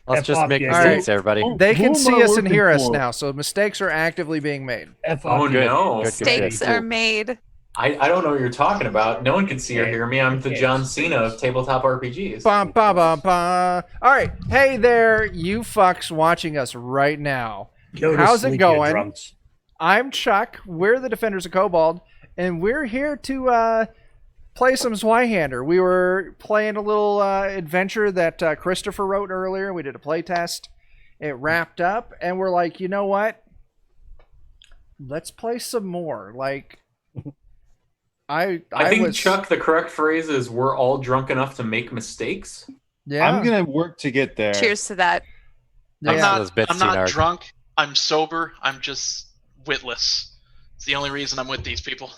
Let's just make yeah. mistakes, everybody. They can Who am see I us and working hear us for? now, so mistakes are actively being made. Oh, Good. no. Good. Mistakes are made. I don't know what you're talking about. No one can see or hear me. I'm the John Cena of tabletop RPGs. Bum, ba, ba, ba. All right. Hey there, you fucks watching us right now. Go to How's it sleep, you going? drunks. I'm Chuck. We're the Defenders of Kobold, and we're here to play some Zweihander. We were playing a little adventure that Christopher wrote earlier. We did a play test. It wrapped up, and we're like, you know what? Let's play some more. Like, I think, was, Chuck, the correct phrase is we're all drunk enough to make mistakes. yeah. I'm gonna work to get there. Cheers to that. Yeah. Those I'm not Zyhander. drunk. I'm sober. I'm just witless. It's the only reason I'm with these people.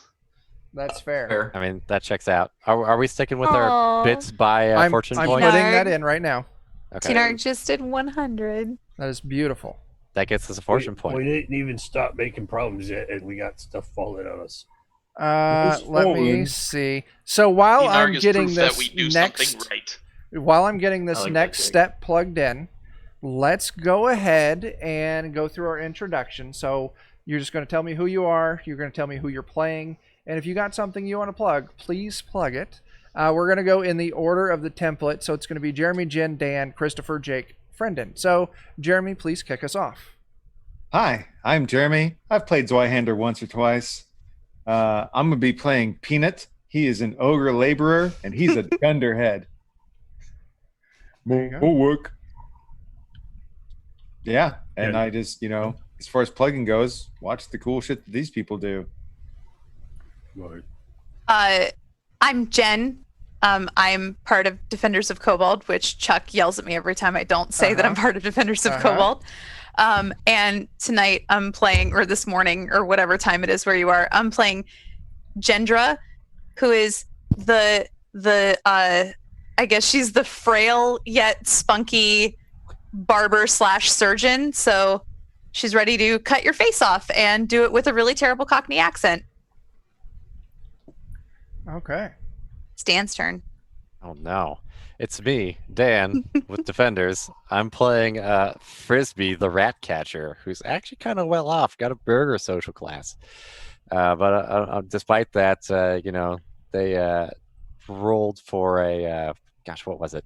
That's fair. Fair. I mean, that checks out. Are we sticking with our Aw. bits by I'm fortune putting point? that in right now. Okay. Tinark just did 100. That is beautiful. That gets us a fortune We point. didn't even stop making problems yet, and we got stuff falling on us. Let me forward. see. So while Tinark I'm is getting proof this that we do next, something right. while I'm getting this I like that, next Jake. step plugged in, let's go ahead and go through our introduction. So you're just going to tell me who you are. You're going to tell me who you're playing, and if you got something you want to plug, please plug it. We're going to go in the order of the template. So it's going to be Jeremy, Jen, Dan, Christopher, Jake, Friendon. So Jeremy, please kick us off. Hi, I'm Jeremy. I've played Zweihander once or twice. I'm gonna be playing Peanut. He is an ogre laborer, and he's a dunderhead. There you go. More work. Yeah, and Yeah. I just, as far as plugging goes, watch the cool shit that these people do. I'm Jen. I'm part of Defenders of Kobold, which Chuck yells at me every time I don't say that I'm part of Defenders of Kobold. And tonight I'm playing, or this morning, or whatever time it is where you are, I'm playing Gendra, who is the I guess she's the frail yet spunky barber / surgeon. So she's ready to cut your face off and do it with a really terrible Cockney accent. Okay. It's Dan's turn. Oh no. It's me, Dan, with Defenders. I'm playing Frisbee, the rat catcher, who's actually kind of well off, got a burger social class. But despite that, they rolled for a, what was it?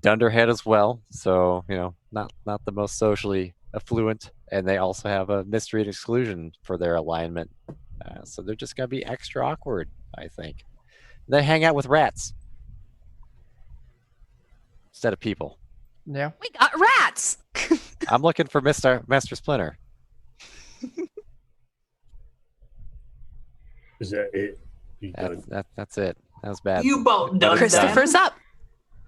Dunderhead as well. So, not the most socially affluent. And they also have a mystery and exclusion for their alignment. So they're just going to be extra awkward, I think. They hang out with rats instead of people. Yeah. We got rats. I'm looking for Master Splinter. Is that it? You done? That's it. That was bad. You both done Christopher's up.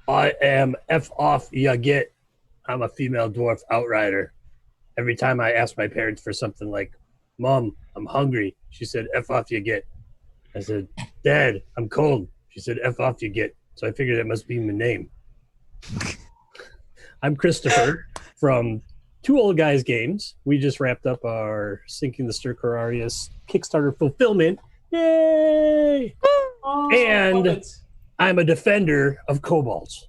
I am F off ya get. I'm a female dwarf outrider. Every time I ask my parents for something like, Mom, I'm hungry, she said, F off you get. I said, Dad, I'm cold. She said, F off you get. So I figured it must be my name. I'm Christopher from Two Old Guys Games. We just wrapped up our Sinking the Stercorarius Kickstarter fulfillment. Yay! And I'm a defender of kobolds.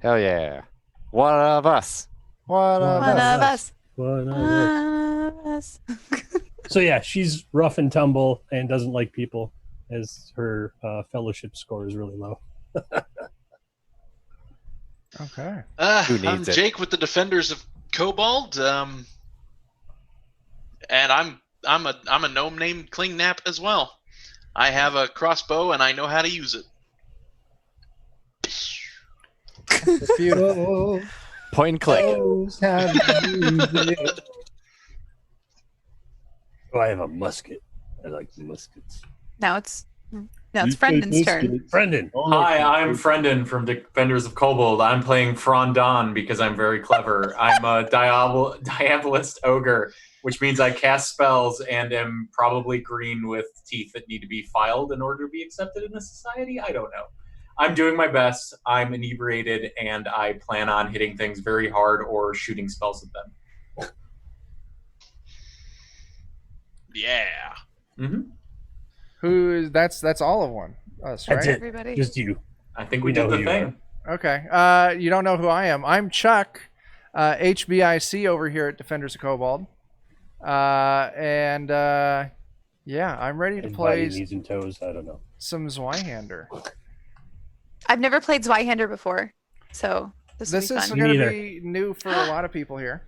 Hell yeah. One of us. One of One us. of us. One of us. One of us. So yeah, she's rough and tumble and doesn't like people, as her fellowship score is really low. Okay. Who needs I'm it? Jake with the Defenders of Kobold, and I'm a gnome named Klingnap as well. I have a crossbow and I know how to use it. It's beautiful. Point and click. Oh, I have a musket. I like muskets. Now it's Brendan's turn. Brendan. Hi, I'm Friendon from Defenders of Kobold. I'm playing Frondon because I'm very clever. I'm a diabolist ogre, which means I cast spells and am probably green with teeth that need to be filed in order to be accepted in the society. I don't know. I'm doing my best. I'm inebriated, and I plan on hitting things very hard or shooting spells at them. Yeah. Mm-hmm. Who is that's all of one. Us, right? That's it. Everybody. Just you. I think we We know did the who you thing. Okay. You don't know who I am. I'm Chuck, HBIC over here at Defenders of Cobalt. Yeah, I'm ready to play Knees and toes. I don't know. some Zweihander. I've never played Zweihander before, so this will This be is fun. going to neither. be new for a lot of people here.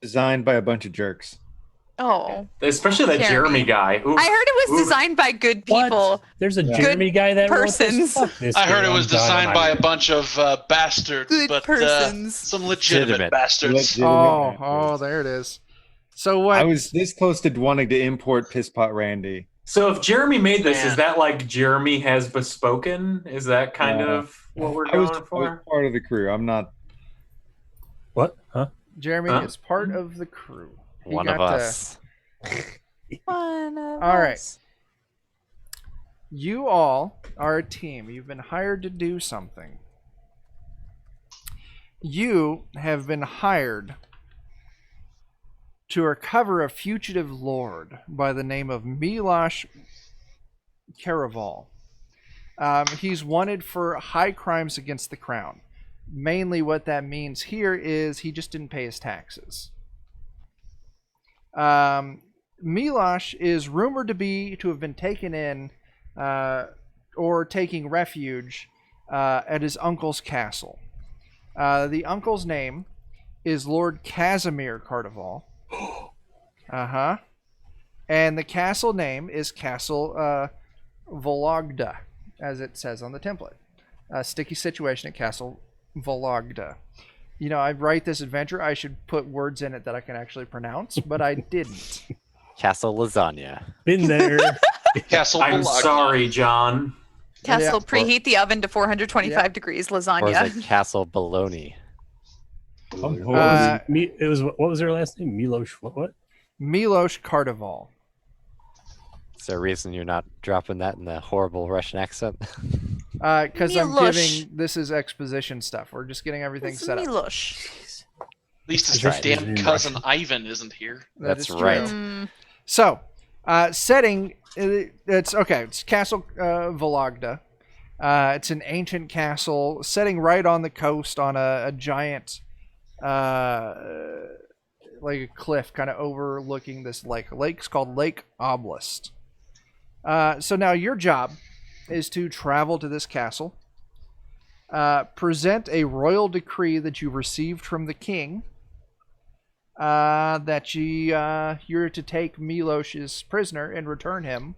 Designed by a bunch of jerks. Oh, Especially that Jeremy. Jeremy guy. Oof, I heard it was oof. designed by good people. What? There's a Jeremy guy that persons. wrote this. Fuck this I heard guy. it was I'm done. designed by a bunch of bastards, Good but persons. some legitimate Legitimate. bastards. Oh, there it is. So what? I was this close to wanting to import Piss Pot Randy. So if Jeremy made this, Man. is that like Jeremy has bespoken? Is that kind of what we're I was going for? part of the crew. I'm not. What? Huh? Jeremy Huh? is part of the crew. He One of got to- us. One of All right. us. You all are a team. You've been hired to do something. You have been hired to recover a fugitive lord by the name of Milosh Caraval. He's wanted for high crimes against the crown. Mainly what that means here is he just didn't pay his taxes. Milosh is rumored to have been taken in or taking refuge at his uncle's castle. The uncle's name is Lord Casimir Cardival. Uh-huh. And the castle name is Castle Vologda, as it says on the template. Sticky situation at Castle Vologda. You know, I write this adventure, I should put words in it that I can actually pronounce, but I didn't. Castle Lasagna. Been there. Castle I'm Bologna. sorry, John. Castle, Yeah. preheat the oven to 425 degrees. Or is Lasagna. it Castle Bologna? What was her last name? Milosh. What? Milosh Cardival. Is there a reason you're not dropping that in the horrible Russian accent? Because I'm Milosh. giving, this is exposition stuff. We're just getting everything It's set up. Milosh. At least his That's right. damn cousin Ivan isn't here. That That's is right. true. Mm, So, setting, it's okay. It's Castle Vologda. It's an ancient castle setting right on the coast on a giant, like a cliff, kind of overlooking this lake. The lake's called Lake Oblast. So now your job is to travel to this castle, present a royal decree that you received from the king, that you're to take Milosh's prisoner and return him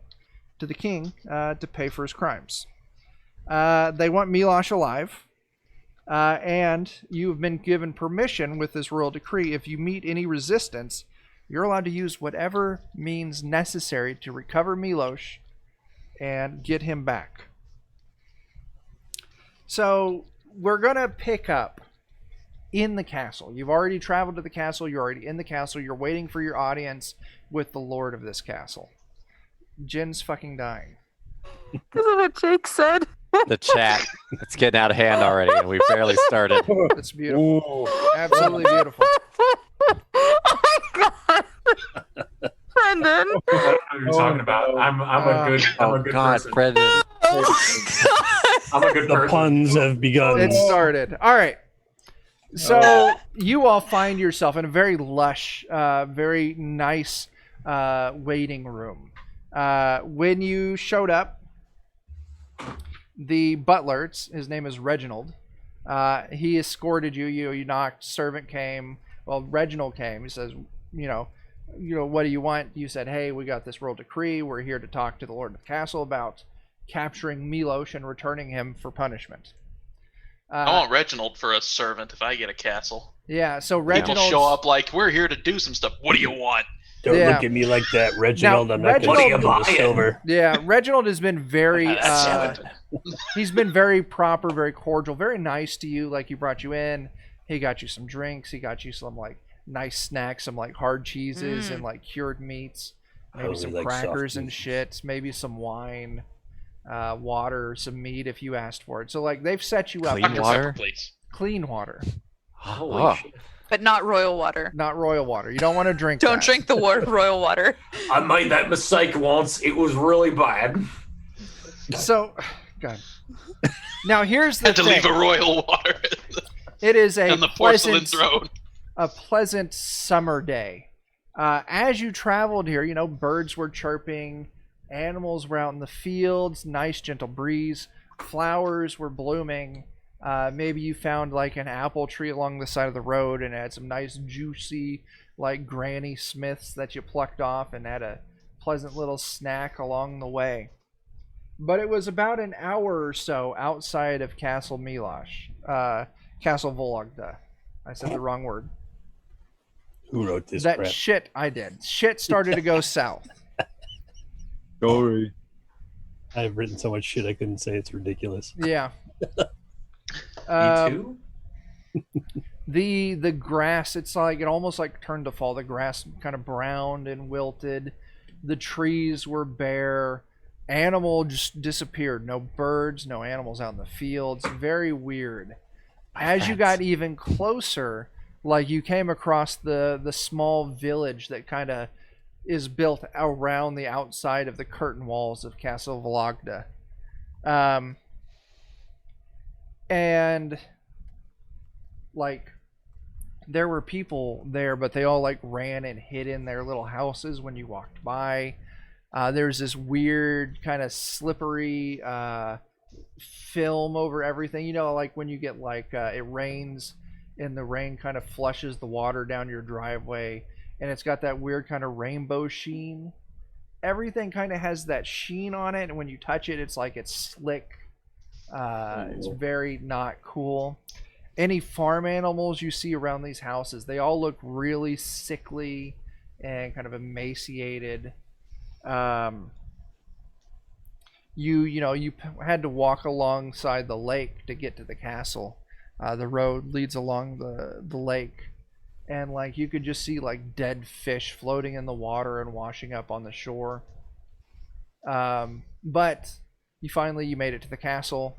to the king to pay for his crimes. They want Milosh alive, and you've been given permission with this royal decree. If you meet any resistance, you're allowed to use whatever means necessary to recover Milosh and get him back. So we're going to pick up in the castle. You've already traveled to the castle. You're already in the castle. You're waiting for your audience with the lord of this castle. Jen's fucking dying. This is what Jake said. The chat. It's getting out of hand already, and we barely started. It's beautiful. Absolutely beautiful. Oh my god. Brendan. I don't know what you're talking about. I'm a good Oh good God, person. Brendan. Oh my god. I'm a good The person. puns have begun. It started. All right. So you all find yourself in a very lush, very nice waiting room. When you showed up, the butler, his name is Reginald, he escorted you. You knocked, servant came. Well, Reginald came. He says, you know, what do you want? You said, hey, we got this royal decree. We're here to talk to the lord of the castle about capturing Milosh and returning him for punishment. I want Reginald for a servant if I get a castle. Yeah, so People Reginald show up like, we're here to do some stuff. What do you want? Don't Yeah. look at me like that, Reginald. Now, I'm not going to Reginald- give you the silver. Yeah, Reginald has been very That's he's been very proper, very cordial, very nice to you. Like, he brought you in, he got you some drinks, he got you some like nice snacks, some like hard cheeses and like cured meats, maybe only some like soft crackers and meat. shit, maybe some wine, water, some meat if you asked for it. So like they've set you up Clean with water? Please. clean water, Oh, But not royal water. not royal water. You don't want to drink Don't that. drink the royal water. I made that mistake once. It was really bad. So, God. Now here's the Had to thing. leave a royal water It is a and the porcelain throne. a pleasant summer day. As you traveled here, birds were chirping, animals were out in the fields, nice gentle breeze, flowers were blooming. Maybe you found like an apple tree along the side of the road and it had some nice juicy like Granny Smiths that you plucked off and had a pleasant little snack along the way. But it was about an hour or so outside of Castle Milosh, Castle Vologda. I said the wrong word. Who wrote this That crap? shit I did. Shit started to go south. Sorry. I've written so much shit I couldn't say it's ridiculous. Yeah. Me too. The grass, it's like it almost like turned to fall. The grass kind of browned and wilted. The trees were bare. Animal just disappeared. No birds, no animals out in the fields. Very weird. As you got even closer, like you came across the small village that kind of is built around the outside of the curtain walls of Castle Vologda. And like there were people there, but they all like ran and hid in their little houses when you walked by. There's this weird kind of slippery film over everything. Like when you get like it rains and the rain kind of flushes the water down your driveway and it's got that weird kind of rainbow sheen. Everything kind of has that sheen on it, and when you touch it, it's like it's slick. It's very not cool. Any farm animals you see around these houses, they all look really sickly and kind of emaciated. You had to walk alongside the lake to get to the castle. The road leads along the lake, and like you could just see like dead fish floating in the water and washing up on the shore. But you made it to the castle.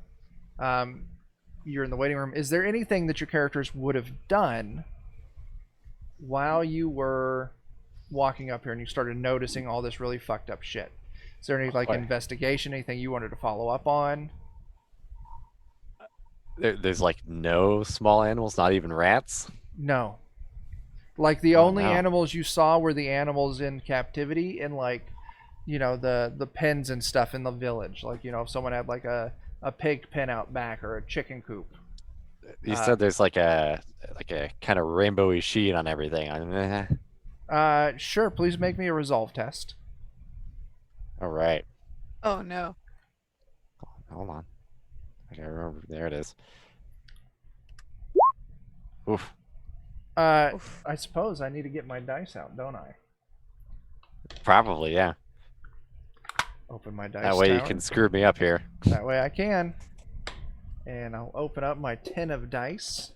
You're in the waiting room. Is there anything that your characters would have done while you were walking up here and you started noticing all this really fucked up shit? Is there any like investigation, anything you wanted to follow up on? There's like no small animals, not even rats. No. Like the only animals you saw were the animals in captivity and like, the pens and stuff in the village. Like, if someone had like a pig pen out back or a chicken coop. You said there's like a kind of rainbowy sheen on everything. Sure. Please make me a resolve test. All right. Oh no. Hold on. I gotta remember. There it is. Oof. I suppose I need to get my dice out, don't I? Probably, yeah. Open my dice. That way you tower. can screw me up here. That way I can. And I'll open up my 10 of dice.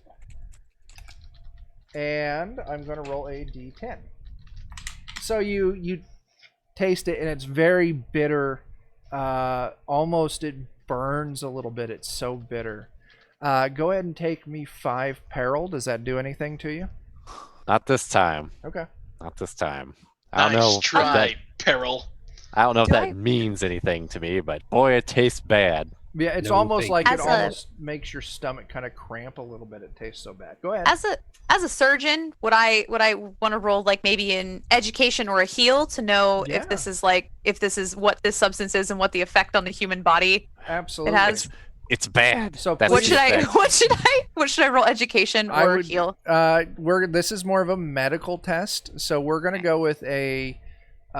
And I'm going to roll a d10. So you taste it, and it's very bitter. Almost it burns a little bit. It's so bitter. Go ahead and take me 5 peril. Does that do anything to you? Not this time. Okay. Not this time. I don't Nice know. try, Peril. I don't know if Do that I- means anything to me, but boy, it tastes bad. Yeah, it's No, almost thank like you. it As a- almost makes your stomach kind of cramp a little bit. It tastes so bad. Go ahead. As a surgeon, would I want to roll like maybe an education or a heal to know Yeah. if this is what this substance is and what the effect on the human body Absolutely. it has? It's bad. So That's What the should I effect. what should I roll, education I or would- heal? This is more of a medical test, so we're gonna go with a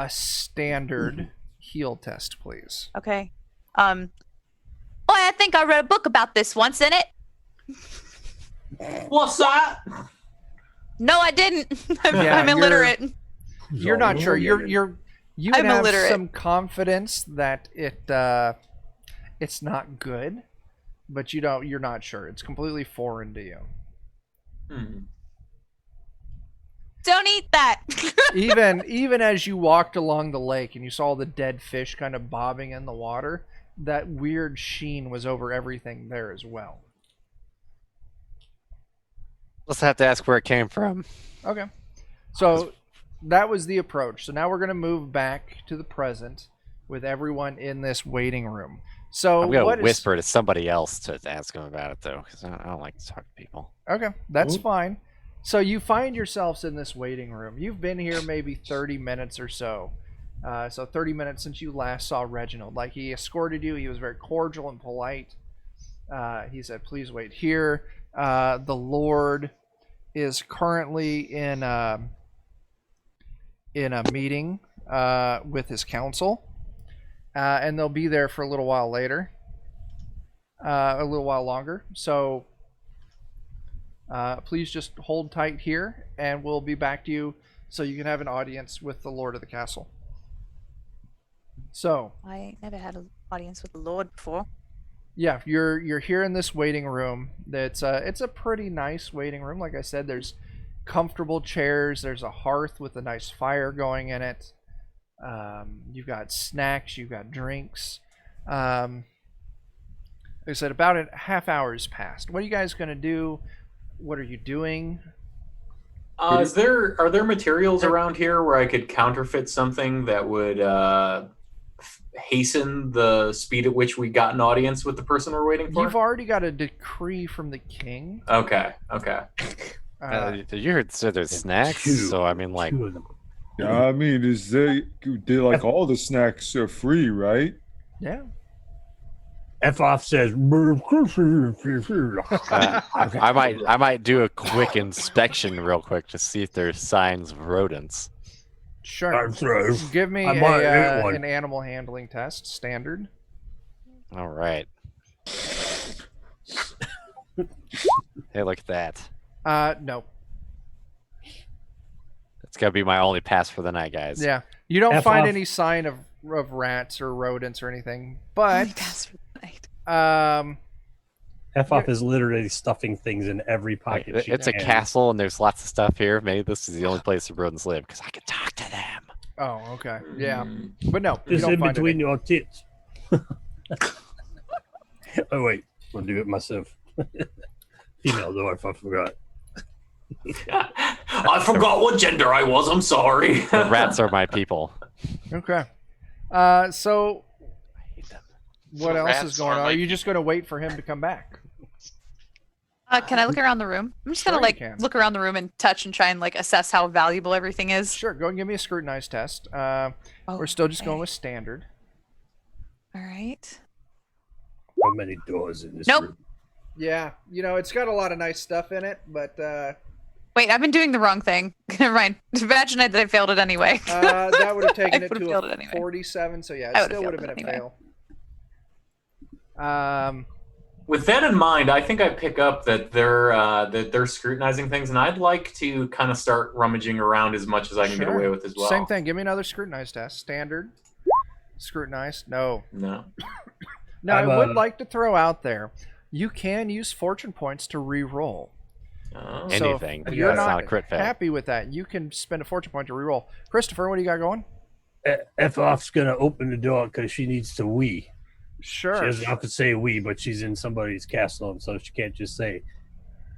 standard heal test, please. Okay. Boy, I think I read a book about this once, in it. What's that? No, I didn't. I'm Yeah, illiterate. You're not sure. You would I'm have illiterate. some confidence that it's not good, but you're not sure. It's completely foreign to you. Don't eat that. Even as you walked along the lake and you saw the dead fish kind of bobbing in the water, that weird sheen was over everything there as well. Let's have to ask where it came from. Okay. So that was the approach. So now we're going to move back to the present with everyone in this waiting room. So I'm gonna what is- whisper to somebody else to ask him about it though, because I don't like to talk to people. Okay, that's Ooh. fine. So you find yourselves in this waiting room. You've been here maybe 30 minutes or so. So 30 minutes since you last saw Reginald. Like, he escorted you. He was very cordial and polite. He said, please wait here. The Lord is currently in a meeting with his council. And they'll be there for a little while later. A little while longer. So please just hold tight here, and we'll be back to you so you can have an audience with the Lord of the Castle. So I never had an audience with the Lord before. yeah, you're here in this waiting room. It's a pretty nice waiting room. Like I said, there's comfortable chairs. There's a hearth with a nice fire going in it. You've got snacks. You've got drinks. Like I said, about a half hour has passed. What are you guys gonna do? What are you doing? Are there materials around here where I could counterfeit something that would hasten the speed at which we got an audience with the person we're waiting for? You've already got a decree from the king. Okay. You heard said there's snacks, so I mean, like, Two of them. Yeah, I mean, they like all the snacks are free, right? Yeah. F off says. I might do a quick inspection real quick to see if there's signs of rodents. Sure. Give me I might eat one. an animal handling test, standard. All right. Hey, look at that. No. That's gonna be my only pass for the night, guys. Yeah. You don't F find off. any sign of rats or rodents or anything, Only but pass for the night. F off is literally stuffing things in every Like, pocket. she it's a can. castle, and there's lots of stuff here. Maybe this is the only place the rodents live because I can talk to them. oh, okay. Yeah. But no, you Just don't in find between any. your tits. Oh wait, I'll do it myself. Female dwarf, I forgot. I forgot what gender I was. I'm sorry. The rats are my people. Okay. So what So else rats is going are on? my Are you just going to wait for him to come back? Can I look around the room? I'm just gonna Sure you can. look around the room and touch and try and assess how valuable everything is. Sure. Go and give me a scrutinize test. We're still just going with standard. All right. How many doors in this Nope. room? Yeah. It's got a lot of nice stuff in it, but Wait, I've been doing the wrong thing. Never mind. Imagine that I failed it anyway. that would have taken I it would've to failed a it anyway. 47. So yeah, I it would've still would failed have been it a anyway. fail. With that in mind, I think I pick up that they're scrutinizing things, and I'd like to kind of start rummaging around as much as I can get Sure. away with as well. Same thing. Give me another scrutinize test. Standard. Scrutinize. No. No. Now, I I'm, would like to throw out there, you can use fortune points to re-roll. Oh. So Anything. if you're That's not, not a crit fail. happy with that, you can spend a fortune point to re-roll. Christopher, what do you got going? F off's gonna open the door because she needs to wee. Sure. She doesn't have to say we, but she's in somebody's castle, and so she can't just say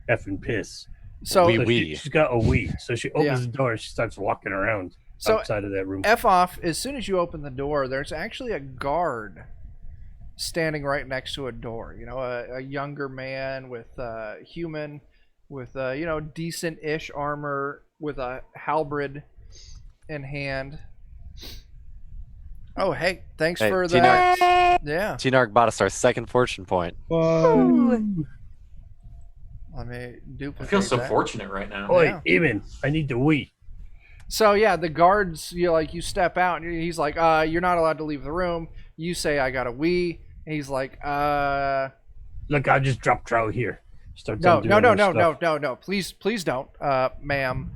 F and piss. So, We- So wee. she's got a wee. So she opens Yeah. the door and she starts walking around So- outside of that room. F off, as soon as you open the door, there's actually a guard standing right next to a door. A younger man with human, with decent-ish armor, with a halberd in hand. Oh, hey, thanks Hey, for Tina. that. Yeah, T-Narc bought us our second fortune point. Ooh. let me I duplicate feel so that. fortunate right now. Oi, Yeah. Eamon, I need to wee. So yeah, the guards, you step out, and he's like, "You're not allowed to leave the room." You say, "I got a wee," and he's like, Look, I just dropped trout here. Starts No, undoing her stuff. no. Please don't, ma'am.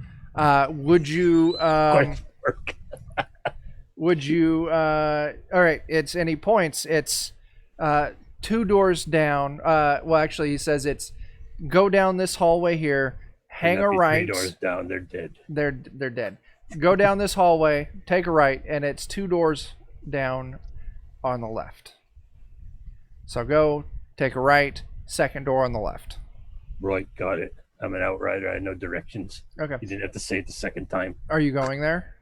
Would you, Question mark. would you, all right, it's any points. It's 2 doors down. Well, actually, he says it's go down this hallway here, hang a That'd be 3 right. doors down, they're dead. They're dead. Go down this hallway, take a right, and it's 2 doors down on the left. So go, take a right, second door on the left. Right, got it. I'm an outrider. I know directions. Okay. You didn't have to say it the second time. Are you going there?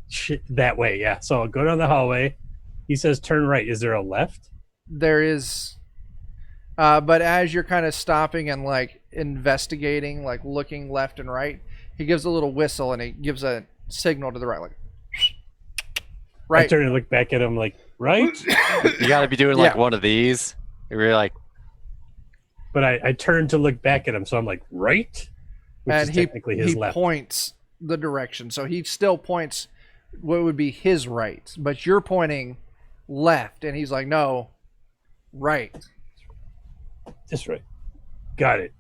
Shit, that way, yeah. So I'll go down the hallway. He says turn right. Is there a left? there is, but as you're kind of stopping and like investigating, like looking left and right, he gives a little whistle and he gives a signal to the right, like I right. turn and look back at him like, right? You got to be doing like Yeah. one of these. You're like, But I turn to look back at him, so I'm like, right? Which And is he technically his left. points the direction, so he still points what would be his right, but you're pointing left, and he's like, no, right. This right. Got it.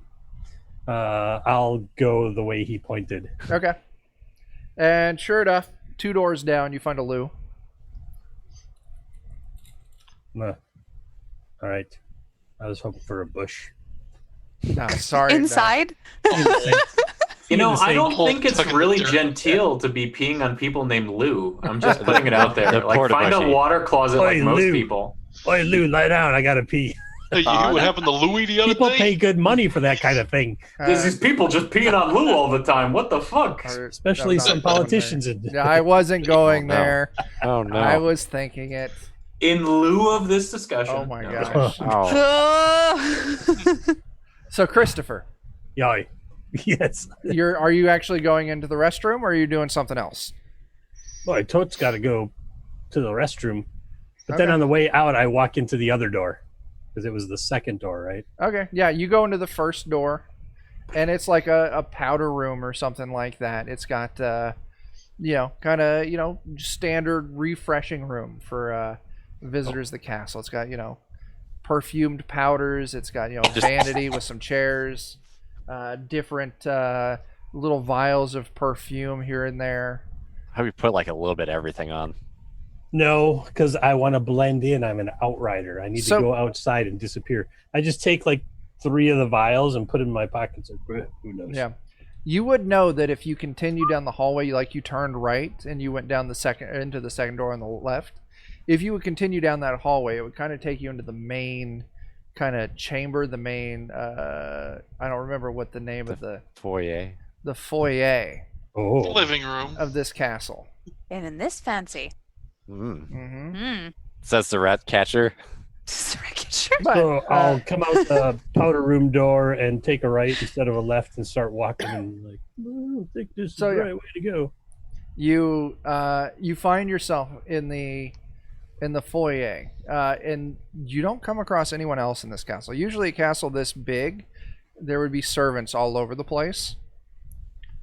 I'll go the way he pointed. Okay. And sure enough, 2 doors down, you find a loo. All right. I was hoping for a bush. Oh, sorry. no. Inside? You know, I don't hole think it's tucked in really the dirt. genteel to be peeing on people named Lou. I'm just putting it out there. The Like, find a porta-bushy. water closet like Oi, most Lou. people. Oi, Lou, lie down. I gotta pee. Hey, you hear what happened to Louis the other People day? pay good money for that kind of thing, There's these people just peeing on Lou all the time. What the fuck? especially I'm not some going politicians. there. Yeah, I wasn't going no. there. oh no. I was thinking it. In lieu of this discussion. Oh my No. gosh. Oh, So, Christopher, Yeah. Yes. are you actually going into the restroom, or are you doing something else? Boy, Tote's got to go to the restroom. But then Okay. on the way out, I walk into the other door because it was the second door, right? Okay, yeah, you go into the first door, and it's like a powder room or something like that. It's got, kind of, standard refreshing room for visitors to the castle. It's got, perfumed powders. It's got, vanity with some chairs, different little vials of perfume here and there. how we put like a little bit of everything on. No, because I want to blend in. I'm an outrider. I need So- to go outside and disappear. I just take like 3 of the vials and put it in my pockets. Like, who knows? Yeah. You would know that if you continue down the hallway, like you turned right and you went down into the second door on the left, if you would continue down that hallway, it would kind of take you into the main kind of chamber, the main, I don't remember what the name of the Foyer. foyer Oh, Living room. of this castle. And in this fancy. Mm. Mm-hmm. Says the rat catcher. But, so I'll come out the powder room door and take a right instead of a left and start walking and like, I don't think this is So, the yeah. right way to go. you find yourself in the foyer, and you don't come across anyone else in this castle. Usually, a castle this big, there would be servants all over the place.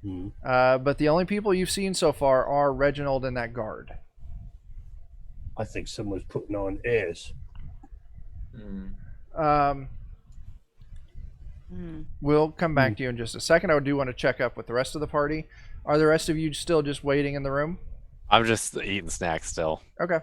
Hmm. But the only people you've seen so far are Reginald and that guard. I think someone's putting on airs. Hmm. We'll come back to you in just a second. I do want to check up with the rest of the party. Are the rest of you still just waiting in the room? I'm just eating snacks still. Okay.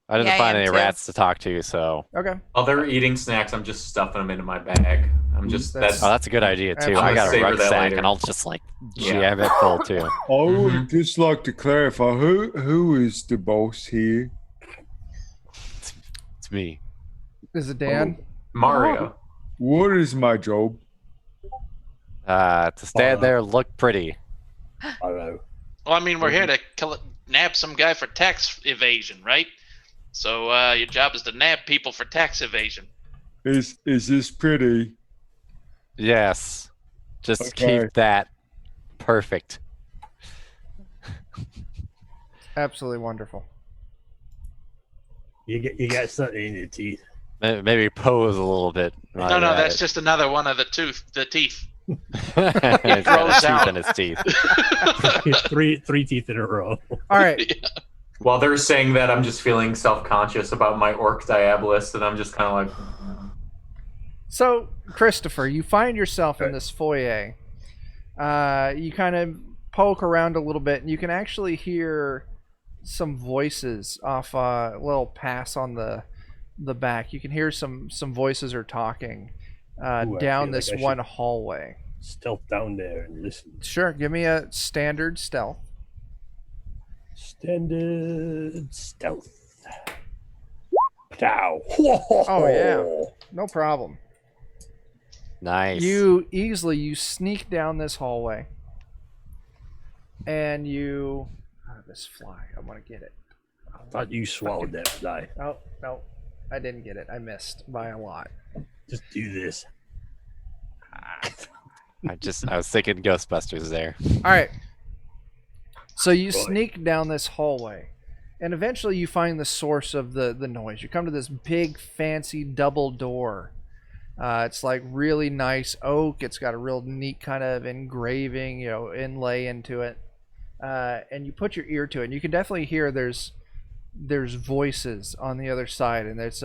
I didn't Yeah, I find am any too. rats to talk to, so Okay. While they're eating snacks, I'm just stuffing them into my bag. I'm just That's- oh, that's a good idea too. I'm I gonna got a savor that rucksack later. and I'll just like Yeah. jam it full too. I would just like to clarify who is the boss here? It's me. Is it Dan? Mario. What is my job? To stand there, look pretty. Hello. Well, I mean, we're here to nab some guy for tax evasion, right? So your job is to nab people for tax evasion. Is this pretty? Yes. Just Okay. keep that perfect. Absolutely wonderful. You got something in your teeth. Maybe pose a little bit. No, that's just another one of the teeth. He's got a grows tooth out. in his teeth. three teeth in a row. All right. While they're saying that, I'm just feeling self-conscious about my orc diabolist, and I'm just kind of like, So, Christopher, you find yourself in this foyer. You kind of poke around a little bit, and you can actually hear some voices off a little pass on the back. You can hear some voices are talking I down feel this like I one should- hallway. Stealth down there and listen. Sure, give me a standard stealth. Standard stealth. Pow. Oh, yeah. No problem. Nice. You sneak down this hallway, and you this fly. I want to get it. I thought you swallowed that fly. Oh no, I didn't get it. I missed by a lot. Just do this. I was thinking Ghostbusters there. All right. So you sneak down this hallway, and eventually you find the source of the noise. You come to this big, fancy double door. It's like really nice oak. It's got a real neat kind of engraving, inlay into it. And you put your ear to it, and you can definitely hear there's voices on the other side, and there's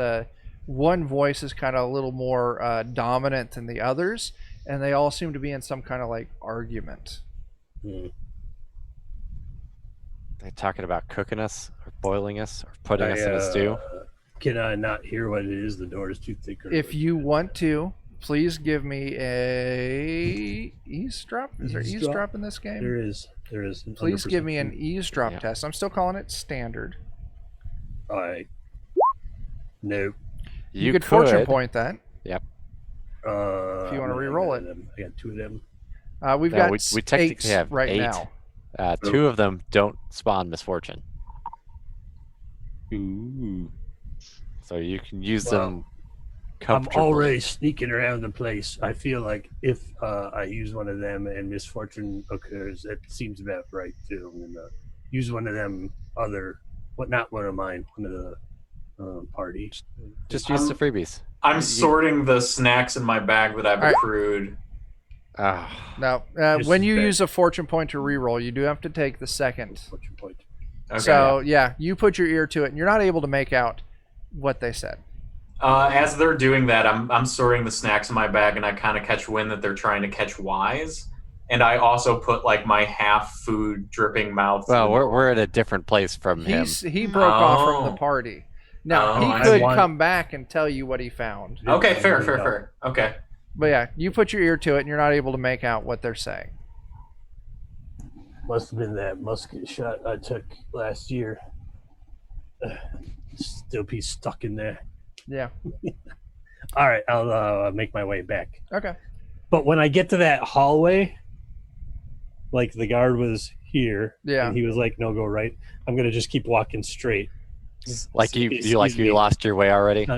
one voice is kind of a little more dominant than the others, and they all seem to be in some kind of like argument. They're talking about cooking us, or boiling us, or putting us in a stew. Can I not hear what it is? The door is too thick. If you want to, please give me a eavesdrop. Is there eavesdrop in this game? There is. Please give me an eavesdrop test. I'm still calling it standard. All right. Nope. You could fortune point that. Yep. If you want to re-roll it. I got 2 of them. We've got we technically 8 have right 8. now. 2 of them don't spawn misfortune. Ooh. So you can use them I'm comfortably. already sneaking around the place. I feel like if I use one of them and misfortune occurs, that seems about right too. I'm gonna use one of them not one of mine, one of the parties. Just use the freebies. I'm sorting the snacks in my bag that I've accrued. Now, when you use a fortune point to re-roll, you do have to take the second. Fortune point. Okay. So, yeah, you put your ear to it, and you're not able to make out what they said. As they're doing that, I'm sorting the snacks in my bag, and I kind of catch wind that they're trying to catch Wise. And I also put like my half food dripping mouth. Well, we're at a different place from him. He broke off from the party. Now, he could come back and tell you what he found. Okay, fair. Okay. But yeah, you put your ear to it, and you're not able to make out what they're saying. Must have been that musket shot I took last year. Still be stuck in there. Yeah. All right, I'll make my way back. Okay. But when I get to that hallway, like the guard was here, and he was like, "No, go right." I'm gonna just keep walking straight. Like you lost your way already.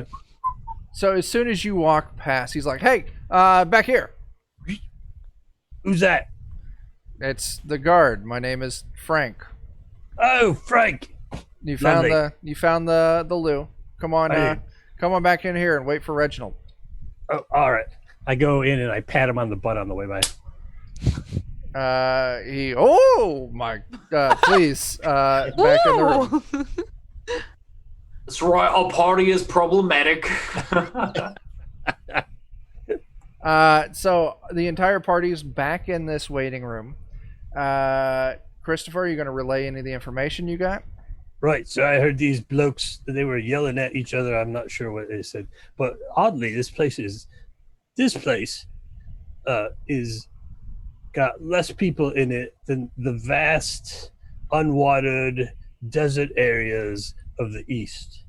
So as soon as you walk past, he's like, "Hey, back here." Who's that? It's the guard. My name is Frank. Oh, Frank. You found the loo. Come on back in here and wait for Reginald. Oh, all right. I go in and I pat him on the butt on the way by. Please, back in the room. That's right, our party is problematic. So the entire party's back in this waiting room. Christopher, are you going to relay any of the information you got? Right, so I heard these blokes, they were yelling at each other. I'm not sure what they said. But oddly, this place is got less people in it than the vast, unwatered desert areas of the East.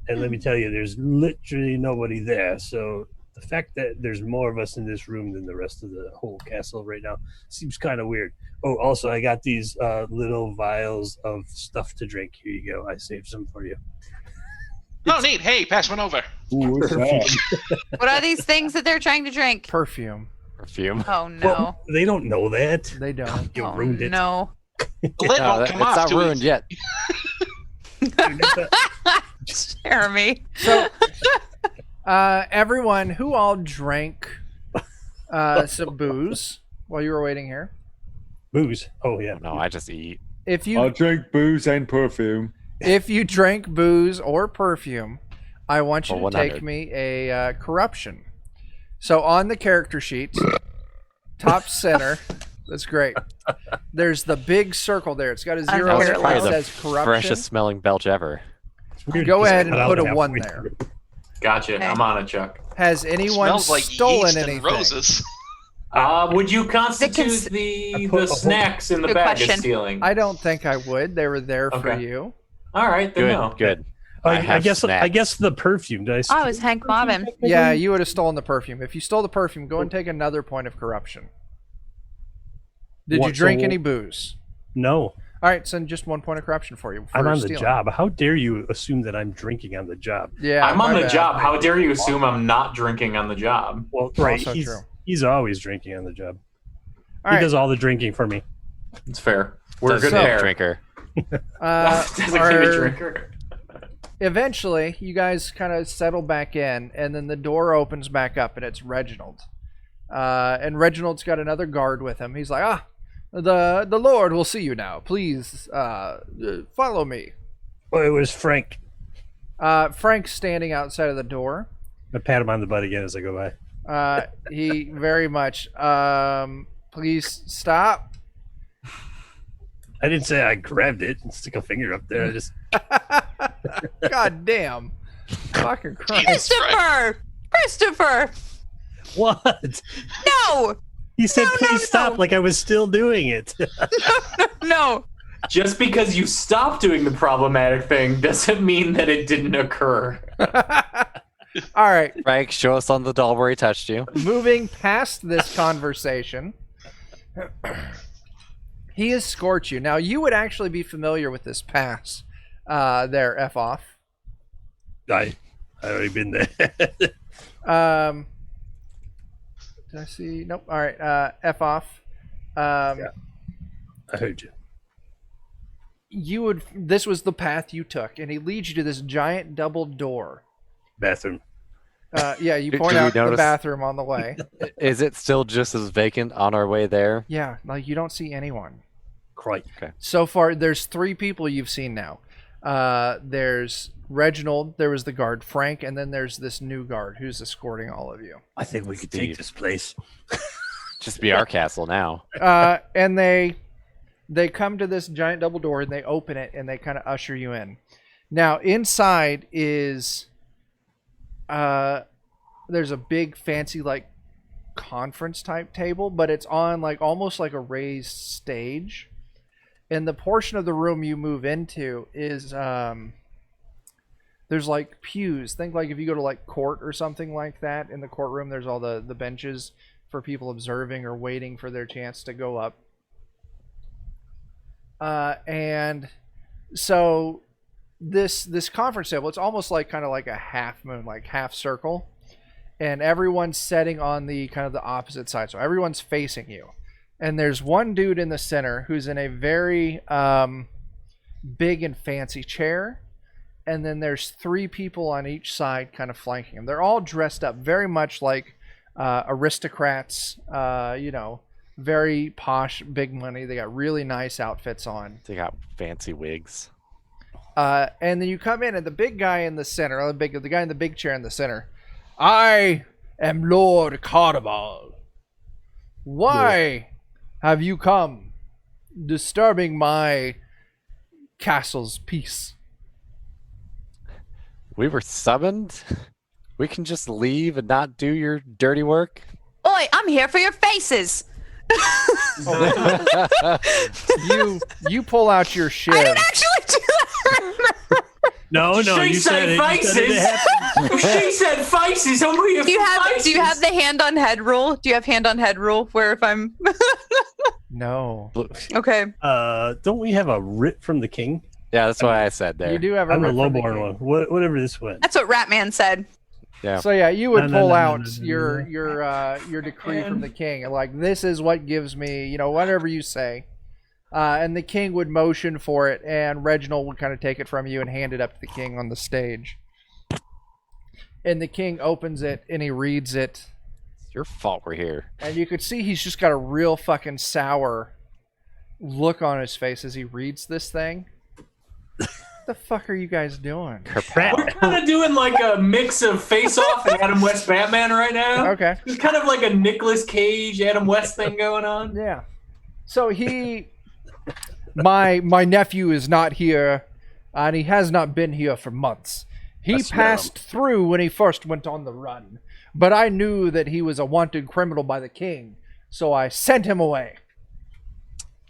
And let me tell you, there's literally nobody there. So the fact that there's more of us in this room than the rest of the whole castle right now seems kind of weird. Oh, also, I got these little vials of stuff to drink. Here you go. I saved some for you. Oh, neat. Hey, pass one over. Ooh, what's that? What are these things that they're trying to drink? Perfume. Oh no. Well, they don't know that. They don't. You Oh ruined it. no. The lid won't come it's off not till ruined yet. Jeremy. So, everyone who all drank some booze while you were waiting here. Booze. Oh, yeah. No, I just eat. If I'll you drink booze and perfume. drank booze or perfume, I want you For to 100. take me a corruption. So on the character sheet, top center, that's great. There's the big circle there. It's got a 0 in it Unparalleled. where it Probably the says corruption. freshest smelling belch ever. It's weird Go because ahead and I put a have 1 way there. through. Gotcha. Okay. I'm on it, Chuck. Has anyone Smells like stolen yeast anything? and roses. Would you constitute cons- the snacks in the Good bag question. as stealing? I don't think I would. They were there for Okay. you. All right, then Good, no. good. I have guess snacks. the perfume. Did I? Oh, it was Hank Bobbin. Yeah, you would have stolen the perfume. If you stole the perfume, go and take another point of corruption. Did you What, drink so- any booze? No. All right, so just 1 point of corruption for you. For I'm on the stealing. job. How dare you assume that I'm drinking on the job? Yeah, I'm on my the bad. job. How dare you assume I'm not drinking on the job? Well, right. Also true. He's always drinking on the job. All He right. does all the drinking for me. It's fair. We're a good So- pair. drinker. Designated Are- drinker. Eventually, you guys kind of settle back in, and then the door opens back up, and it's Reginald. And Reginald's got another guard with him. He's like, the Lord will see you now. Please follow me. Well, it was Frank. Frank's standing outside of the door. I pat him on the butt again as I go by. He very much, please stop. I didn't say I grabbed it and stick a finger up there. I just God damn. Fucking Christ. Jesus Christ. Christopher! what? No! He said, No, "Please stop!" no. Like I was still doing it. No. Just because you stop doing the problematic thing doesn't mean that it didn't occur. All right. Frank, show us on the doll where he touched you. Moving past this conversation, he has scorched you. Now, you would actually be familiar with this pass there, F off. I already been there. Did I see? Nope. All right. F off. I heard you. You would. This was the path you took, and he leads you to this giant double door. Bathroom. Yeah, you Did point we out the notice- bathroom on the way. Is it still just as vacant on our way there? Yeah, like you don't see anyone. Crike. So far, there's 3 people you've seen now. There's Reginald, there was the guard Frank, and then there's this new guard who's escorting all of you. I think we could Steve. take this place. Just be our castle now. And they come to this giant double door and they open it and they kind of usher you in. Now inside is there's a big fancy like conference type table, but it's on like almost like a raised stage. And the portion of the room you move into is there's like pews. Think like if you go to like court or something like that. In the courtroom there's all the benches for people observing or waiting for their chance to go up. And so this conference table, it's almost like kind of like a half moon, like half circle, and everyone's sitting on the kind of the opposite side, so everyone's facing you. And there's one dude in the center who's in a very big and fancy chair, and then there's 3 people on each side kind of flanking him. They're all dressed up very much like aristocrats, very posh, big money. They got really nice outfits on. They got fancy wigs. And then you come in, and the big guy in the center, or the guy in the big chair in the center, I am Lord Carnival. Why have you come, disturbing my castle's peace? We were summoned? We can just leave and not do your dirty work? Oi, I'm here for your faces. You pull out your shiv. I didn't actually do that. No, She you said it. You said it happened. She said faces. I'm here Do you for have faces. the hand on head rule? Do you have hand on head rule where if I'm No. okay? Don't we have a writ from the king? Yeah, that's what I said there. You do have a I'm the writ from the lowborn king. one. Whatever this went. That's what Ratman said. Yeah. So yeah, you would No, pull no, out no, no, your decree from the king, and like this is what gives me, whatever you say. And the king would motion for it, and Reginald would kind of take it from you and hand it up to the king on the stage. And the king opens it and he reads it, It's your fault we're here. and you could see he's just got a real fucking sour look on his face as he reads this thing. What the fuck are you guys doing? We're kind of doing like a mix of Face Off and Adam West Batman right now. Okay. It's kind of like a Nicolas Cage, Adam West thing going on. Yeah. So my nephew is not here, and he has not been here for months. He That's passed through when he first went on the run, but I knew that he was a wanted criminal by the king, so I sent him away.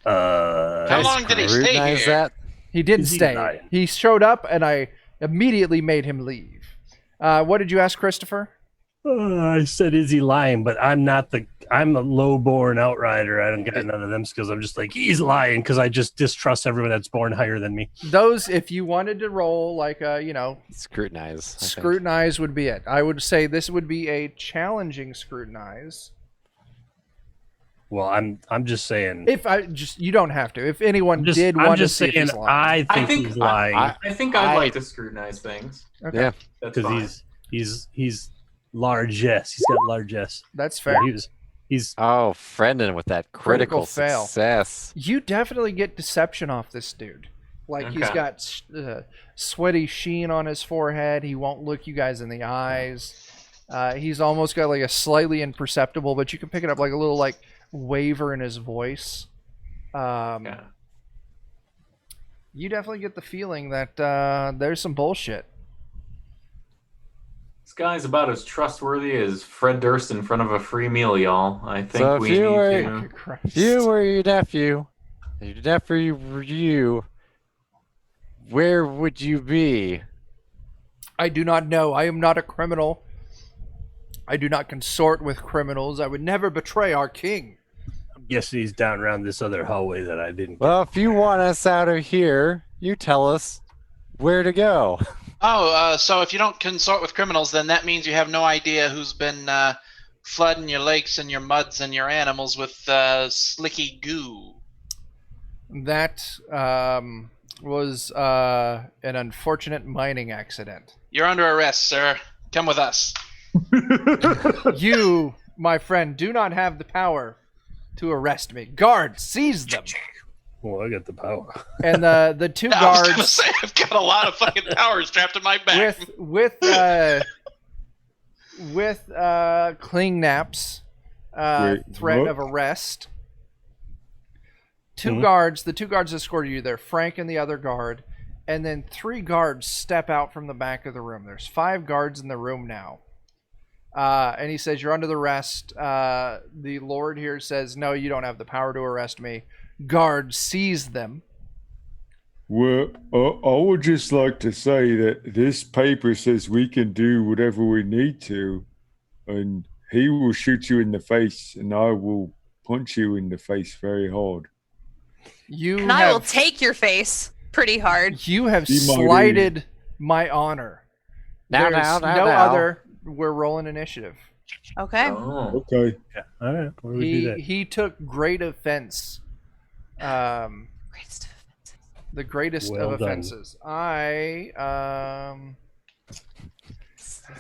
How long did he stay Scrutinize here? that? He didn't Is he stay. lying? He showed up, and I immediately made him leave. What did you ask, Christopher? I said, is he lying? But I'm a low-born outrider. I don't get none of them skills. I'm just like, he's lying because I just distrust everyone that's born higher than me. Those, if you wanted to roll like a, Scrutinize. I think. scrutinize would be it. I would say this would be a challenging scrutinize. Well, I'm just saying. You don't have to. If anyone did want to see if he's lying. I think he's lying I think I'd like to scrutinize things. Okay. Yeah. That's because fine. he's largesse. He's got largesse. That's fair. He's Oh, Brendan with that critical fail. success. You definitely get deception off this dude. Like, he's Okay. got sweaty sheen on his forehead. He won't look you guys in the eyes. He's almost got like a slightly imperceptible, but you can pick it up like a little like waver in his voice. Yeah. You definitely get the feeling that there's some bullshit. This guy's about as trustworthy as Fred Durst in front of a free meal, y'all. I think So if we you need were- to. Christ. If you were your nephew, where would you be? I do not know. I am not a criminal. I do not consort with criminals. I would never betray our king. guessing he's down around this other hallway that I didn't. Well, if you want us out of here, you tell us where to go. Oh, so if you don't consort with criminals, then that means you have no idea who's been flooding your lakes and your muds and your animals with slicky goo. That was an unfortunate mining accident. You're under arrest, sir. Come with us. You, my friend, do not have the power to arrest me. Guard, seize them. Well, I got the power. And the two I was gonna guards say, I've got a lot of fucking power strapped to my back. with cling naps, threat what? of arrest. The two guards escort you there, Frank and the other guard, and then 3 guards step out from the back of the room. There's 5 guards in the room now. And he says, you're under the arrest. The Lord here says, no, you don't have the power to arrest me. Guard, seize them. Well, I would just like to say that this paper says we can do whatever we need to, and he will shoot you in the face, and I will punch you in the face very hard. And I will take your face pretty hard. You have Be mighty. slighted my honor. Now, There's now. no other. We're rolling initiative. Okay. Oh. Okay. Yeah. All right. Where do we do that? He took great offense. Greatest of offenses. The greatest Well of done. offenses.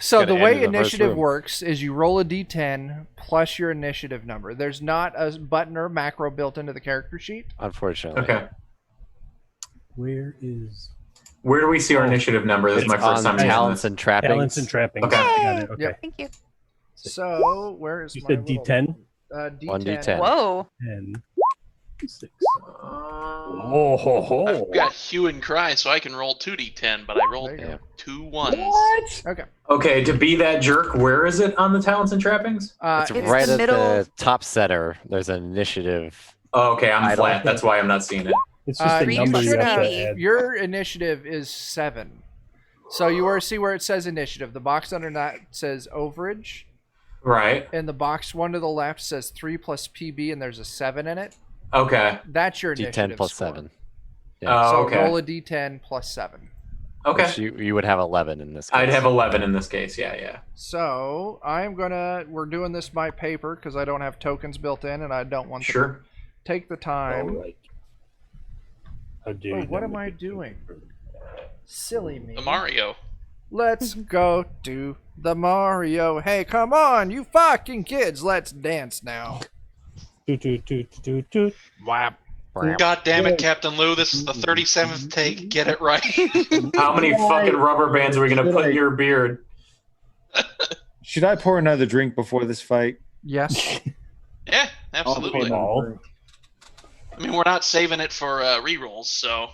So the Gonna way end in the first initiative room. works is you roll a d10 plus your initiative number. There's not a button or macro built into the character sheet. Unfortunately. Okay. Where is Where do we see our initiative number? This is my It's first on time using talents this. and trappings. talents and trappings? Okay. Got it. Okay. Yep. Thank you. So where is You my said little- D10 D10. 1d10. Whoa. and 6. Uh, Oh ho ho! I've got hue and cry, so I can roll 2d10, but I rolled There you go. 2 1s. Okay. okay, to be that jerk, where is it on the talents and trappings? Uh, It's It's right the at middle. the top center. There's an initiative. Oh, okay, I'm I don't flat. think- That's why I'm not seeing it. It's just a Read number you should have have- to add. Your initiative is 7. So you see where it says initiative. The box under that says overage. Right. And the box one to the left says 3 plus PB, and there's a 7 in it. Okay. That's your initiative D10 plus score. 7. Oh, So okay. roll a D10 plus 7. Okay. Which you would have 11 in this case. I'd have 11 in this case. Yeah. So we're doing this by paper because I don't have tokens built in, and I don't want to Sure. take the time. All right. How dare Oh, you what not am I make it doing? paper? Silly me. The Mario. Let's go to the Mario. Hey, come on, you fucking kids. Let's dance now. Toot, toot, toot, toot, toot. Whap. God damn it, Captain Lou. This is the 37th take. Get it right. How many fucking rubber bands are we gonna put in your beard? Should I pour another drink before this fight? Yes. Yeah, absolutely. All. I mean, we're not saving it for rerolls, so.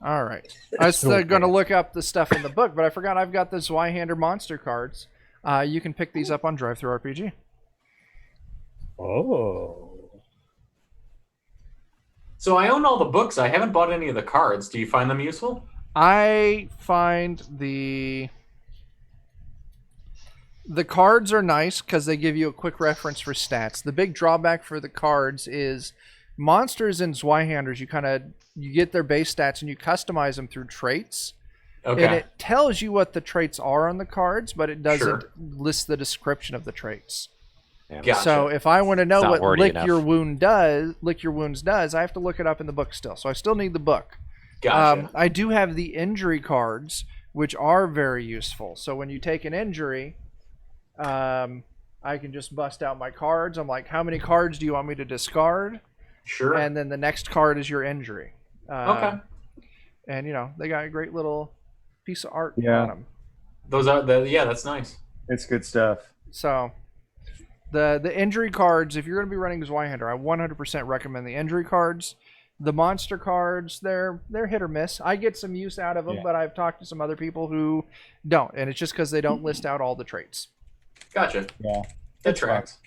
All right. I was going to look up the stuff in the book, but I forgot I've got the Zweihander monster cards. You can pick these up on Drive-Thru RPG. Oh. So I own all the books. I haven't bought any of the cards. Do you find them useful? I find the cards are nice because they give you a quick reference for stats. The big drawback for the cards is monsters and Zweihanders. You get their base stats and you customize them through traits. Okay. And it tells you what the traits are on the cards, but it doesn't Sure. list the description of the traits. Yeah. Gotcha. So if I want to know It's not what wordy lick enough. your wounds does, I have to look it up in the book still. So I still need the book. Gotcha. I do have the injury cards, which are very useful. So when you take an injury, I can just bust out my cards. I'm like, how many cards do you want me to discard? Sure. And then the next card is your injury. Okay. And they got a great little piece of art Yeah. on them. Those are that's nice. It's good stuff. So the injury cards, if you're going to be running Zweihander, I 100% recommend the injury cards. The monster cards, they're hit or miss. I get some use out of them, Yeah. but I've talked to some other people who don't, and it's just because they don't list out all the traits. Gotcha. Yeah. That tracks.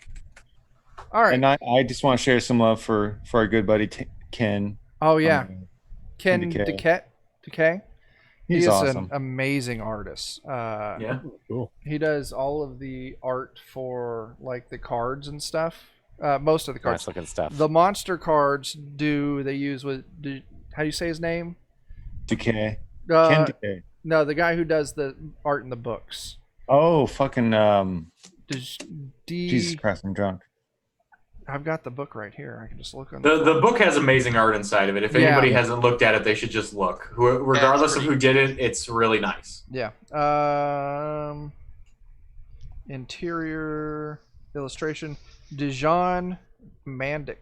All right. And I just want to share some love for our good buddy Ken. Oh yeah, Ken Decay. Decay. He's He is awesome. an amazing artist. Yeah. Cool. He does all of the art for like the cards and stuff. Most of the cards. Nice looking stuff. The monster cards they use how do you say his name? Decay. Uh, Ken Decay. No, the guy who does the art in the books. Oh, fucking Jesus Christ, I'm drunk. I've got the book right here. I can just look on The book has amazing art inside of it. If Yeah. anybody hasn't looked at it, they should just look. Regardless of who did it, it's really nice. Yeah. Interior illustration. Dijon Mandic.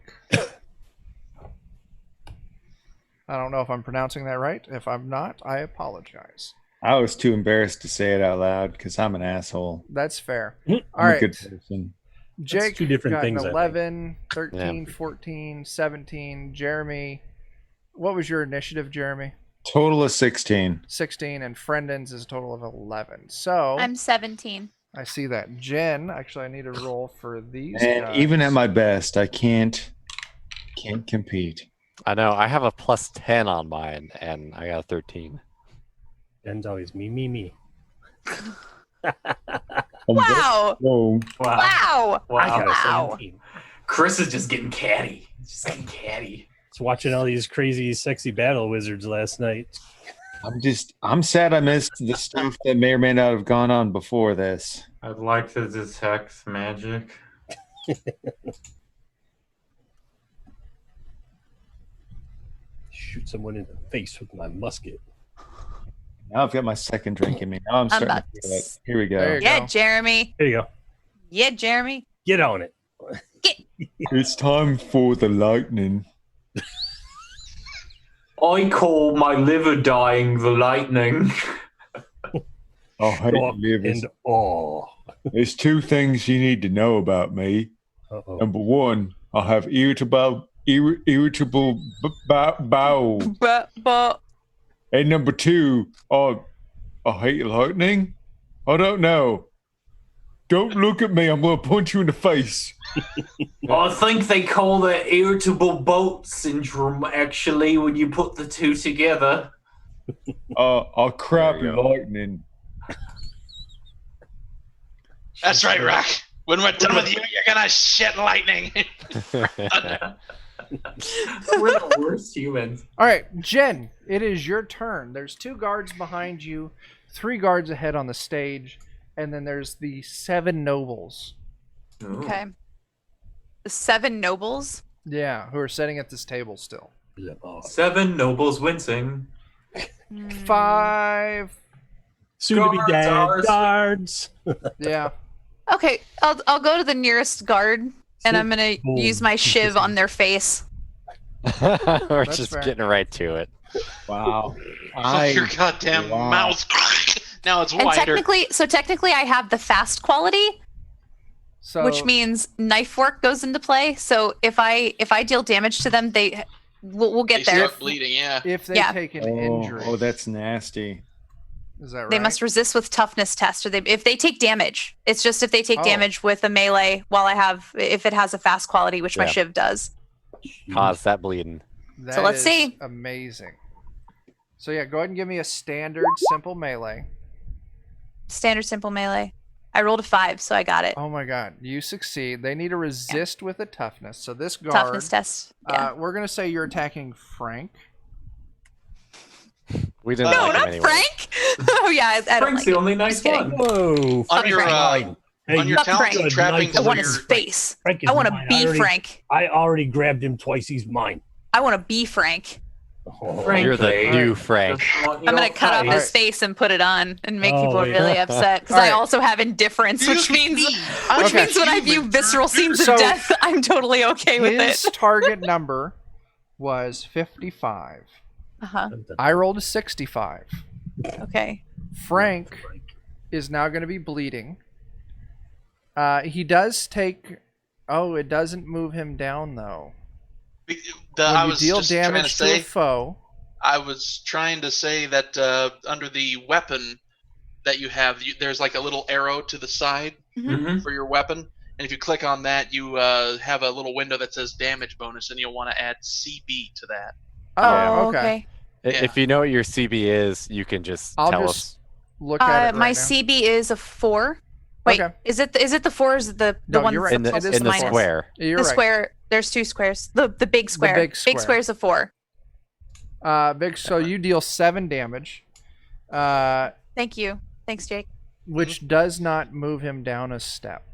I don't know if I'm pronouncing that right. If I'm not, I apologize. I was too embarrassed to say it out loud because I'm an asshole. That's fair. Hmm. All I'm a right. good person. Jake two different got things, I an think. 11, 13, 14, 17. Jeremy, what was your initiative, Jeremy? Total of 16. 16, and Frendon's is a total of 11. So I'm 17. I see that. Jen, actually, I need to roll for these And guys. even at my best, I can't compete. I know. I have a plus 10 on mine, and I got a 13. Ben's always me. Wow. Whoa. Wow. Wow. I got a Wow. 17. Chris is just getting catty. He's just getting catty. Was watching all these crazy, sexy battle wizards last night. I'm sad I missed the stuff that may or may not have gone on before this. I'd like to detect magic. Shoot someone in the face with my musket. Now I've got my second drink in me. Now I'm starting about to feel it. Here we There go. you Yeah, go. Jeremy. Here you go. Yeah, Jeremy. Get on it. It's time for the lightning. I call my liver dying the lightning. I hate Shock livers. and awe. There's two things you need to know about me. Uh-oh. Number one, I have irritable bowel. But And number two, I hate lightning. I don't know. Don't look at me. I'm going to punch you in the face. I think they call that irritable boat syndrome, actually, when you put the two together. I'll crap There you go. lightning. That's right, Rock. When we're done with you, you're gonna shit lightning. We're the worst humans. All right, Jen, it is your turn. There's 2 guards behind you, 3 guards ahead on the stage, and then there's the 7 nobles. okay. The 7 nobles. Yeah, who are sitting at this table still. 7 nobles wincing. 5. Soon to be Guards dead are- guards. Yeah. Okay, I'll go to the nearest guard and I'm gonna Boom. use my shiv on their face. We're That's just fair. getting right to it. Wow. Oh, your goddamn Wow. mouth. Now it's And wider. technically I have the fast quality, So which means knife work goes into play. So if I deal damage to them, we'll They get there. start bleeding, yeah. if they Yeah. take an injury, Oh, that's nasty. is that right? They must resist with toughness test, or if they take damage. It's just if they take Oh. damage with a melee while if it has a fast quality, which my Yeah. shiv does. Cause that bleeding. That let's is see. Amazing. So yeah, go ahead and give me a standard simple melee. Standard simple melee. I rolled a 5, so I got it. Oh my god, you succeed. They need to resist with a toughness. So this guard, Toughness test. Yeah. we're gonna say you're attacking Frank. We didn't No, like him not anyway. Frank. Oh yeah, I don't Frank's like the it. only nice Just kidding. one. Whoa. On your Frank. Hey, on your Not talents Frank. and trappings, I Nice want your his face. Frank is I want to mine. be Frank. I already grabbed him twice. He's mine. I want to be Frank. Oh. Frank. You're the Frankly, new Frank. I'm gonna cut off his face and put it on and make people wait. really upset because All right. I also have indifference, which means Okay. when I view visceral scenes So- of death, I'm totally okay with His it. target number was 55. Uh-huh. I rolled a 65. Okay. Frank is now going to be bleeding. He does take. Oh, it doesn't move him down though. I When you was deal just trying to damage to a say. foe, I was trying to say that under the weapon that you have, there's like a little arrow to the side Mm-hmm. for your weapon, and if you click on that, you have a little window that says damage bonus, and you'll want to add CB to that. oh, okay. If you know what your CB is, you can just I'll tell just us. look at it right My now. CB is a 4. Wait, Okay. is it the 4 or is it the No, one you're that's right. In the, closest It is in the minus? square. You're The right. square. There's 2 squares. The big square. big square. Big square's a 4. So you deal 7 damage, Thank you. Thanks, Jake. which does not move him down a step.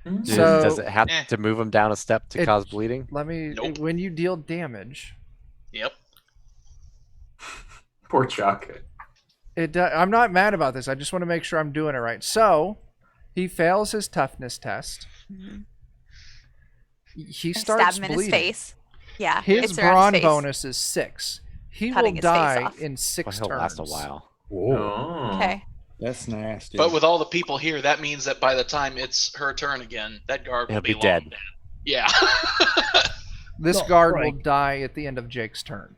Does- So- does it have Eh. to move him down a step to It- cause bleeding? Let me. Nope. When you deal damage, Yep. Poor Chuck. I'm not mad about this. I just want to make sure I'm doing it right. So he fails his toughness test. Mhm. He I starts stab him in his bleeding. face. Yeah. His it's around brawn face. bonus is 6. He Cutting will his face die off. in Well, 6 he'll turns. last a while. Whoa. Oh. Okay. That's nasty. But with all the people here, that means that by the time it's her turn again, that guard will He'll be long dead. Yeah. This No, guard right. will die at the end of Jake's turn.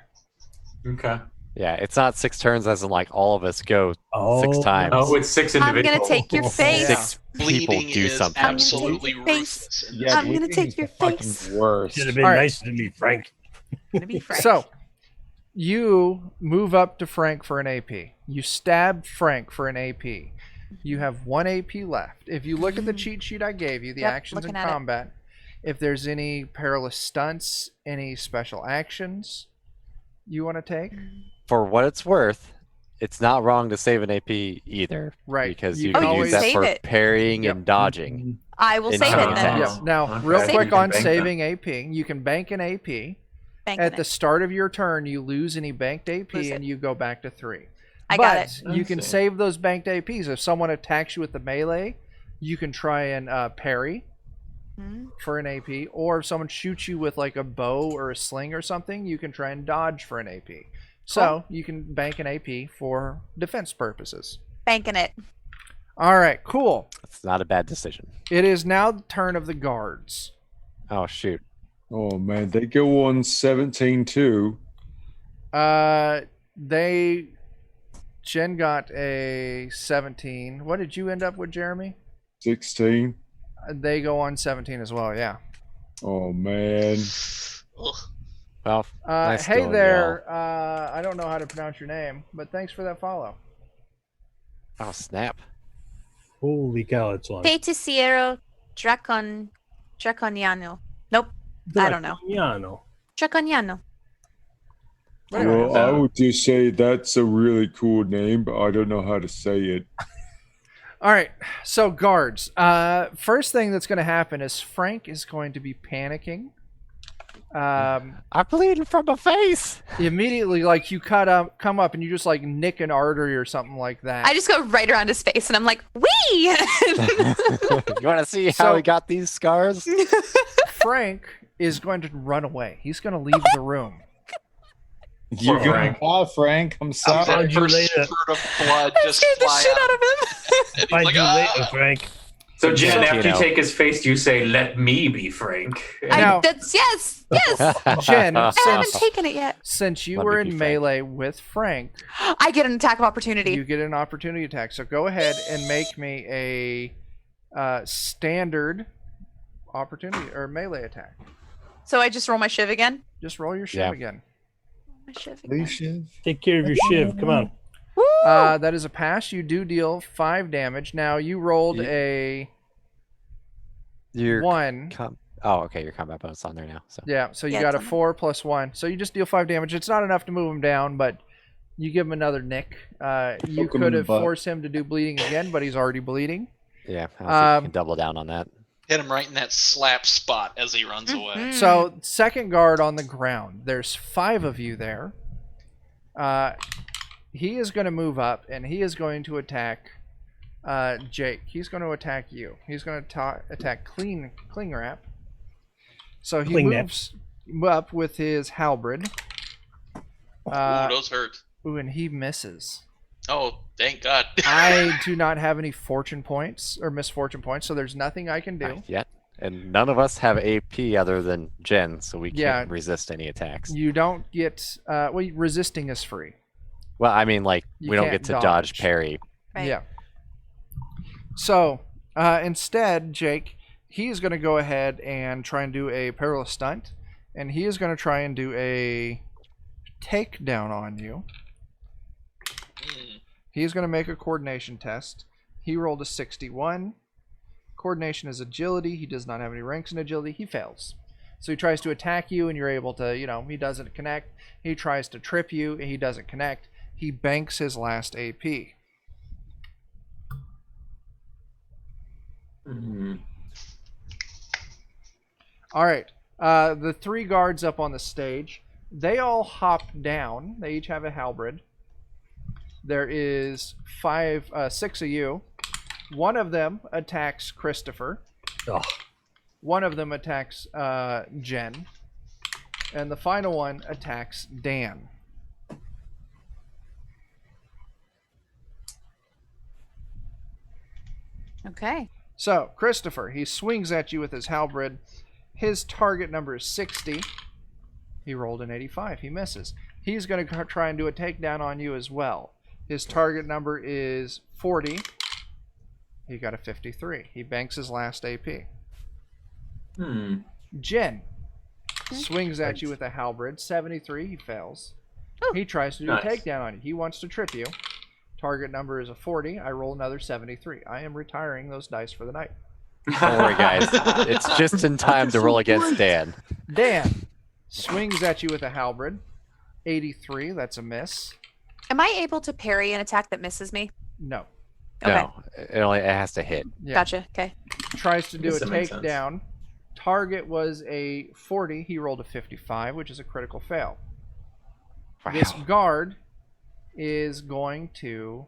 Okay. Yeah, it's not 6 turns as in like all of us go Oh. 6 times. Oh, it's 6 I'm individuals. gonna take your face. 6 people Bleeding do is something. absolutely I'm gonna take your face. ruthless. yeah, I'm gonna bleeding take is your the fucking face. worst. Should have been All right. nicer to me, Frank. I'm gonna be Frank. So you move up to Frank for an AP. You stab Frank for an AP. You have 1 AP left. If you look at the cheat sheet I gave you, the Yep, actions in looking at it. combat, if there's any perilous stunts, any special actions you want to take, For what it's worth, it's not wrong to save an AP either. right? Because You you can can always- use that Save for it. parrying Yep. and dodging. I will in save it combat. then. Yeah. Now, Okay. real Save quick it. on Bank saving AP, you can bank an AP. Bank At on the it. start of your turn, you lose any banked AP Lose it. and you go back to 3. I but got it. you I can see. save those banked APs. If someone attacks you with the melee, you can try and parry Mhm. for an AP. Or if someone shoots you with like a bow or a sling or something, you can try and dodge for an AP. So you can bank an AP for defense purposes. Banking it. All right, cool. It's not a bad decision. It is now the turn of the guards. Oh, shoot. Oh man, they go on 17 too. Jen got a 17. What did you end up with, Jeremy? 16. They go on 17 as well, yeah. Oh man. Ugh. Well, nice Hey going, there, I don't know how to pronounce your name, but thanks for that follow. y'all. Oh, snap. Holy cow, it's long. Feiticeiro Draconiano. Nope. I don't know. Draconiano. Draconiano. Well, I would just say that's a really cool name, but I don't know how to say it. All right, so guards. First thing that's going to happen is Frank is going to be panicking. I'm bleeding from my face. Immediately, like you come up and you just like nick an artery or something like that. I just go right around his face and I'm like, wee! You want to see how So- he got these scars? Frank is going to run away. He's going to leave the room. You're Poor gonna Frank. die, Frank. I'm sorry. Found That you first later. spurt of blood I just scared the fly shit out. out of him. And he's Find like, you later, "Ah!" Frank. So, Jen, Yeah, after you Tino. take his face, you say, "Let me be Frank." Now- That's yes. Jen, I haven't since, taken it yet. since you Let were me in be Frank. melee with Frank, I get an attack of opportunity. you get an opportunity attack. So go ahead and make me a standard opportunity or melee attack. So I just roll my shiv again. Just roll your shiv Yeah. again. My shiv Hey, again. Shiv. Take care of your shiv. Come on. Woo! That is a pass. You do deal 5 damage. Now you rolled a Your 1. okay, your combat bonus on there now. So Yeah, so you Yeah, got it's a on 4 plus 1. So you just deal 5 damage. It's not enough to move him down, but you give him another nick. You Poke him could in the have butt. forced him to do bleeding again, but he's already bleeding. yeah, I don't think you Um, can double down on that. Hit him right in that slap spot as he runs away. Mhm. So second guard on the ground. There's 5 of you there. He is going to move up, and he is going to attack Jake. He's going to attack you. He's going to attack Cling Wrap. So he Cling Wrap. moves up with his halberd. Ooh, those hurt. Ooh, and he misses. Oh, thank God. I do not have any fortune points or misfortune points, so there's nothing I can do. Not yet. And none of us have AP other than Jen, so we Yeah. can't resist any attacks. You don't get resisting is free. Well, I mean, like, You we don't can't get to dodge parry. Right. Yeah. So instead, Jake, he is going to go ahead and try and do a perilous stunt, and he is going to try and do a takedown on you. Mm. He's going to make a coordination test. He rolled a 61. Coordination is agility. He does not have any ranks in agility. He fails. So he tries to attack you, and you're able to, he doesn't connect. He tries to trip you, and he doesn't connect. He banks his last AP. Mhm. All right. The 3 guards up on the stage, they all hop down. They each have a halberd. There is 6 of you. One of them attacks Christopher. Oh, One of them attacks Jen. And the final one attacks Dan. Okay. So, Christopher, he swings at you with his halberd. His target number is 60. He rolled an 85. He misses. He's going to try and do a takedown on you as well. His target number is 40. He got a 53. He banks his last AP. Hmm. Jen swings at you with a halberd. 73. He fails. Ooh. He tries to do Nice. a takedown on you. He wants to trip you. Target number is a 40. I roll another 73. I am retiring those dice for the night. Don't worry, guys. It's just in time to roll against Dan. Dan swings at you with a halberd. 83. That's a miss. Am I able to parry an attack that misses me? No. Okay. No, it has to hit. Yeah. Gotcha. Okay. Tries to do Guess a that makes sense. takedown. Target was a 40. He rolled a 55, which is a critical fail. This Wow. guard is going to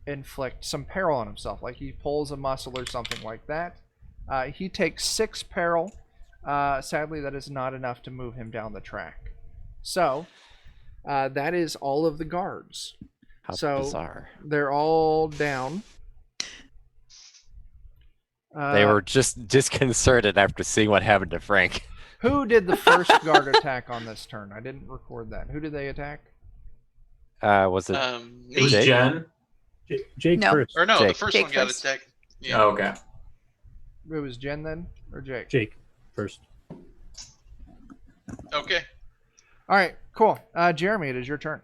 inflict some peril on himself, like he pulls a muscle or something like that. He takes 6 peril. Sadly, that is not enough to move him down the track. So, that is all of the guards. How So- bizarre. They're all down. They were just disconcerted after seeing what happened to Frank. Who did the first guard attack on this turn? I didn't record that. Who did they attack? Was it? It was Jake? Jen. Jake No. first. Or no, Jake. the first Jake one got first. attacked. Yeah. Oh, okay. It was Jen then, or Jake? Jake first. Okay. All right, cool. Jeremy, it is your turn.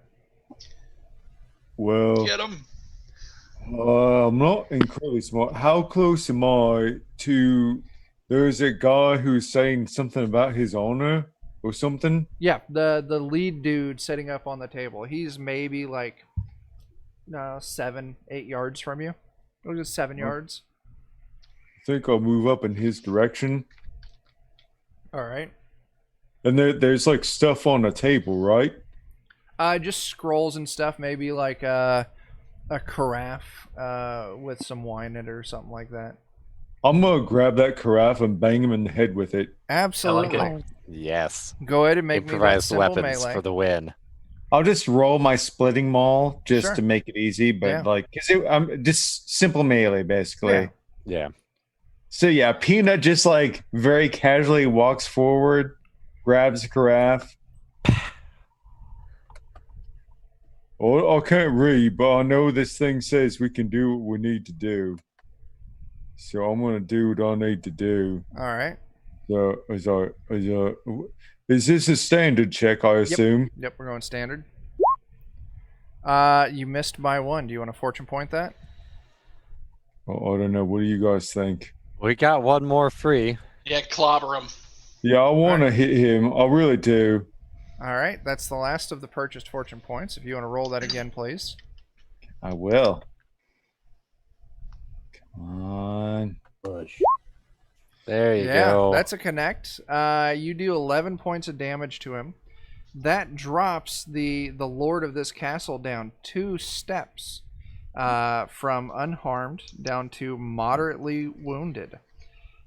Well, Get him. I'm not incredibly smart. How close am I to? There's a guy who's saying something about his honor or something. Yeah, the lead dude sitting up on the table. He's maybe like 7, 8 yards from you. It was 7 yards. I think I'll move up in his direction. All right. And there's like stuff on the table, right? Just scrolls and stuff. Maybe like a carafe with some wine in it or something like that. I'm gonna grab that carafe and bang him in the head with it. Absolutely. I like Yes. Go ahead and make me that Improvised simple weapons melee. for the win. I'll just roll my splitting maul just Sure. to make it easy, but Yeah. like, I'm just simple melee basically. Yeah. Yeah. So yeah, Peanut just like very casually walks forward, grabs a carafe. Oh, I can't read, but I know this thing says we can do what we need to do. So I'm gonna do what I need to do. All right. Is this a standard check, I assume? Yep, we're going standard. You missed by 1. Do you want to fortune point that? Oh, I don't know. What do you guys think? We got one more free. Yeah, clobber him. Yeah, I want to hit him. I really do. All right, that's the last of the purchased fortune points. If you want to roll that again, please. I will. Come on. Push. There you go. That's a connect. You do 11 points of damage to him. That drops the lord of this castle down 2 steps from unharmed down to moderately wounded.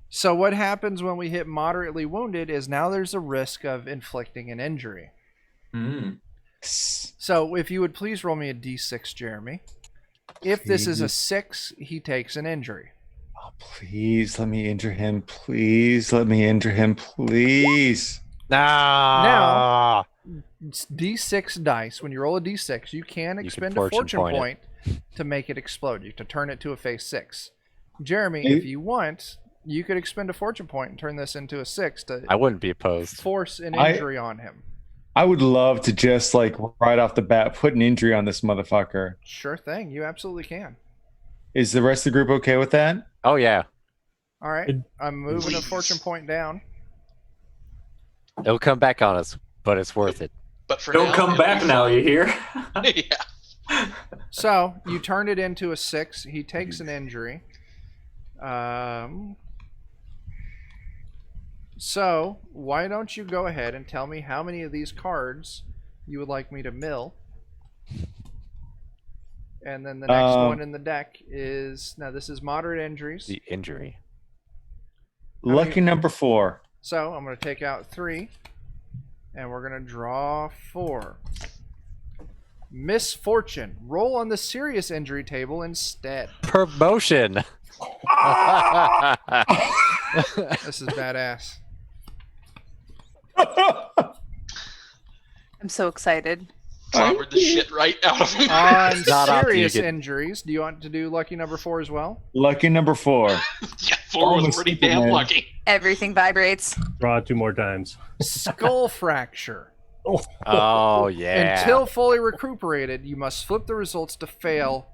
So what happens when we hit moderately wounded is now there's a risk of inflicting an injury. So if you would please roll me a d6, Jeremy. If this is a 6, he takes an injury. Oh, please let me injure him. Please let me injure him. Please. Now, It's d6 dice. When you roll a d6, you can expend a fortune point to make it explode. You to turn it to a phase 6. Jeremy, if you want, you could expend a fortune point and turn this into a 6 to I wouldn't be opposed. force an injury on him. I would love to just like right off the bat put an injury on this motherfucker. Sure thing. You absolutely can. Is the rest of the group okay with that? Oh, yeah. All right. I'm moving a fortune point down. It'll come back on us, but it's worth it. But for Don't now, come it'll back be now, fun. you hear? Yeah. So you turned it into a 6. He takes an injury. So why don't you go ahead and tell me how many of these cards you would like me to mill? And then the next one in the deck is, now this is moderate injuries. The injury. Lucky number 4. So I'm going to take out 3, and we're going to draw 4. Misfortune. Roll on the serious injury table instead. Promotion. This is badass. I'm so excited. Clobbered the shit right out of him. On Not up, serious you get- injuries, do you want to do lucky number 4 as well? Lucky number 4. Yeah, 4 was Almost pretty Superman. damn lucky. Everything vibrates. Draw 2 more times. Skull fracture. Oh, yeah. Until fully recuperated, you must flip the results to fail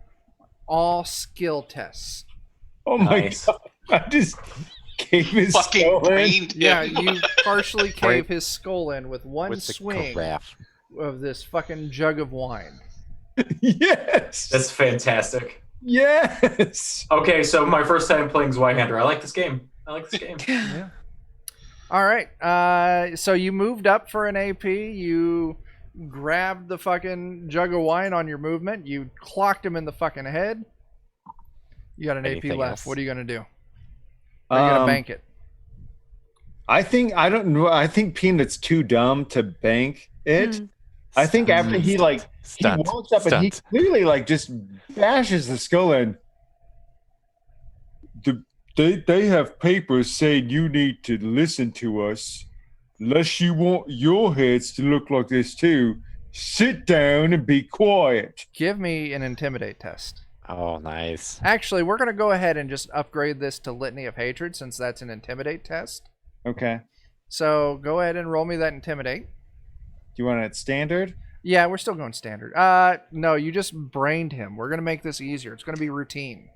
all skill tests. Oh my Nice. god. I just gave his Fucking skull in. brained him. Yeah, you partially cave his skull in with one With the swing carafe. of this fucking jug of wine. Yes. That's fantastic. Yes. Okay, so my first time playing Zweihander. I like this game. All right. So you moved up for an AP. You grabbed the fucking jug of wine on your movement. You clocked him in the fucking head. You got an Anything AP left. else? What are you gonna do? Are you gonna bank it? I think Peanut's too dumb to bank it. I think after he like Stunt. he walks up and he clearly like just bashes the skull in. They have papers saying you need to listen to us, unless you want your heads to look like this too. Sit down and be quiet. Give me an intimidate test. Oh, nice. Actually, we're gonna go ahead and just upgrade this to Litany of Hatred since that's an intimidate test. Okay. So go ahead and roll me that intimidate. Do you want it standard? Yeah, we're still going standard. No, you just brained him. We're gonna make this easier. It's gonna be routine.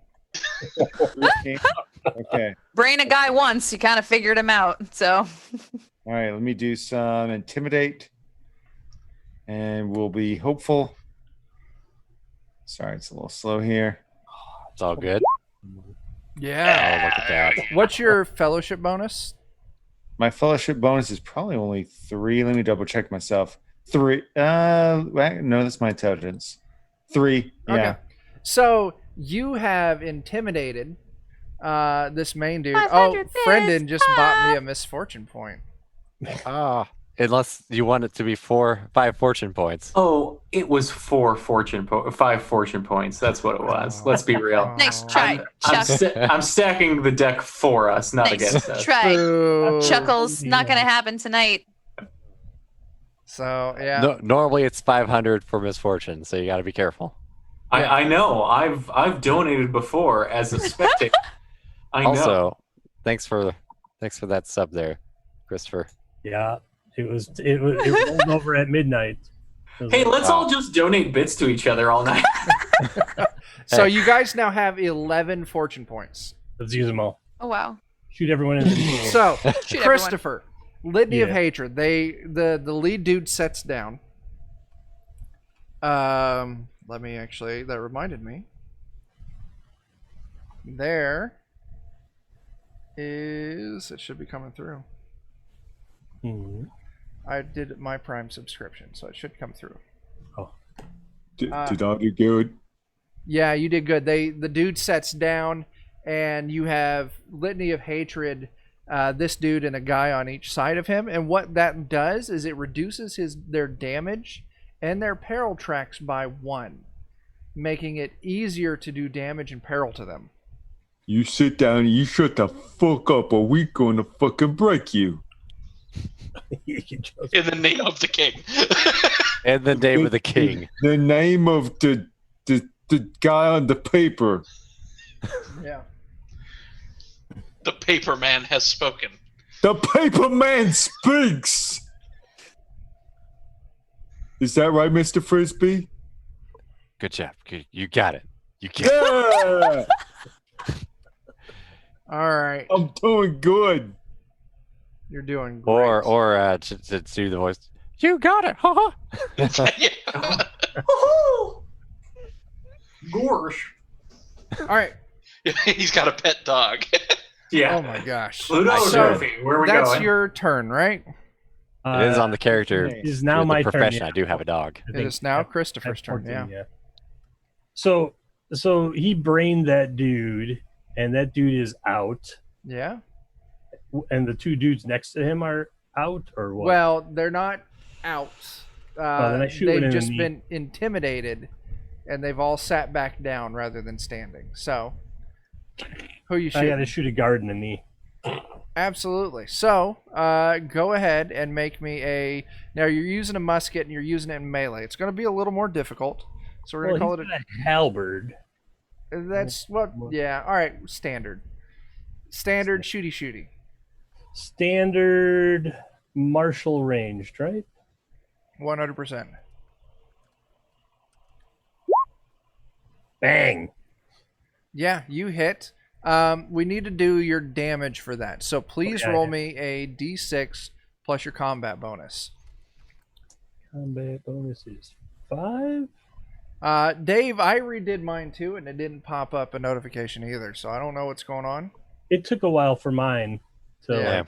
Okay. Brain a guy once, you kind of figured him out. So All right, let me do some intimidate. And we'll be hopeful. Sorry, it's a little slow here. It's all good. Yeah. Oh, look at that. What's your fellowship bonus? My fellowship bonus is probably only 3. Let me double check myself. 3. No, that's my intelligence. 3. Yeah. Okay. So you have intimidated this main dude. 500 Friendin just bought me a misfortune point. Ah, unless you want it to be 5 fortune points. Oh, it was 5 fortune points. That's what it was. Let's be real. nice try, I'm, Chuck. I'm stacking the deck for us, not against Nice us. try. Boo. Chuckles, not gonna happen tonight. So yeah. No, normally it's 500 for misfortune, so you got to be careful. I know. I've donated before as a spectator. I know. Also, thanks for Thanks for that sub there, Christopher. Yeah, it rolled over at midnight. It was Hey, like, let's Wow. all just donate bits to each other all night. So you guys now have 11 fortune points. let's use them all. Oh wow. Shoot everyone in the knee. So, Shoot Christopher, Litany of Yeah. Hatred. The lead dude sets down. Let me actually. That reminded me. There is. It should be coming through. Mhm. I did my Prime subscription, so it should come through. Did I do good? Yeah, you did good. The dude sets down, and you have Litany of Hatred. This dude and a guy on each side of him, and what that does is it reduces their damage and their peril tracks by 1, making it easier to do damage and peril to them. You sit down and you shut the fuck up, or we gonna fucking break you. You can just- In the name of the king. In the name of the king. The name of the guy on the paper. Yeah. The paper man has spoken. The paper man speaks. Is that right, Mr. Frisbee? Good job. Good. You got it. You got it. Yeah, All right. I'm doing good. You're doing great. Or to do the voice. You got it. Ha ha. Yeah. Gorsh. All right. He's got a pet dog. Yeah. Oh my gosh. Pluto So, trophy. Where are we that's going? your turn, right? It is on the character. It is now with my the turn. profession. Yeah. I do have a dog. I It think is now at Christopher's turn. 14, Yeah. So he brained that dude, and that dude is out, Yeah. and the two dudes next to him are out, or what? Well, they're not out. then I shoot one in They've the just knee. been intimidated, and they've all sat back down rather than standing. So, who you I got to shooting? shoot a guard in the knee. Absolutely. So, go ahead and make me a. Now you're using a musket and you're using it in melee. It's going to be a little more difficult. So we're Well, going to he's call it got a halberd. That's what. Yeah. All right. Standard. Standard shooty. Standard martial ranged, right? 100%. Bang. Yeah, you hit. We need to do your damage for that. So please Okay. roll me a d6 plus your combat bonus. Combat bonus is 5. Dave, I redid mine too, and it didn't pop up a notification either. So I don't know what's going on. It took a while for mine to Yeah. like,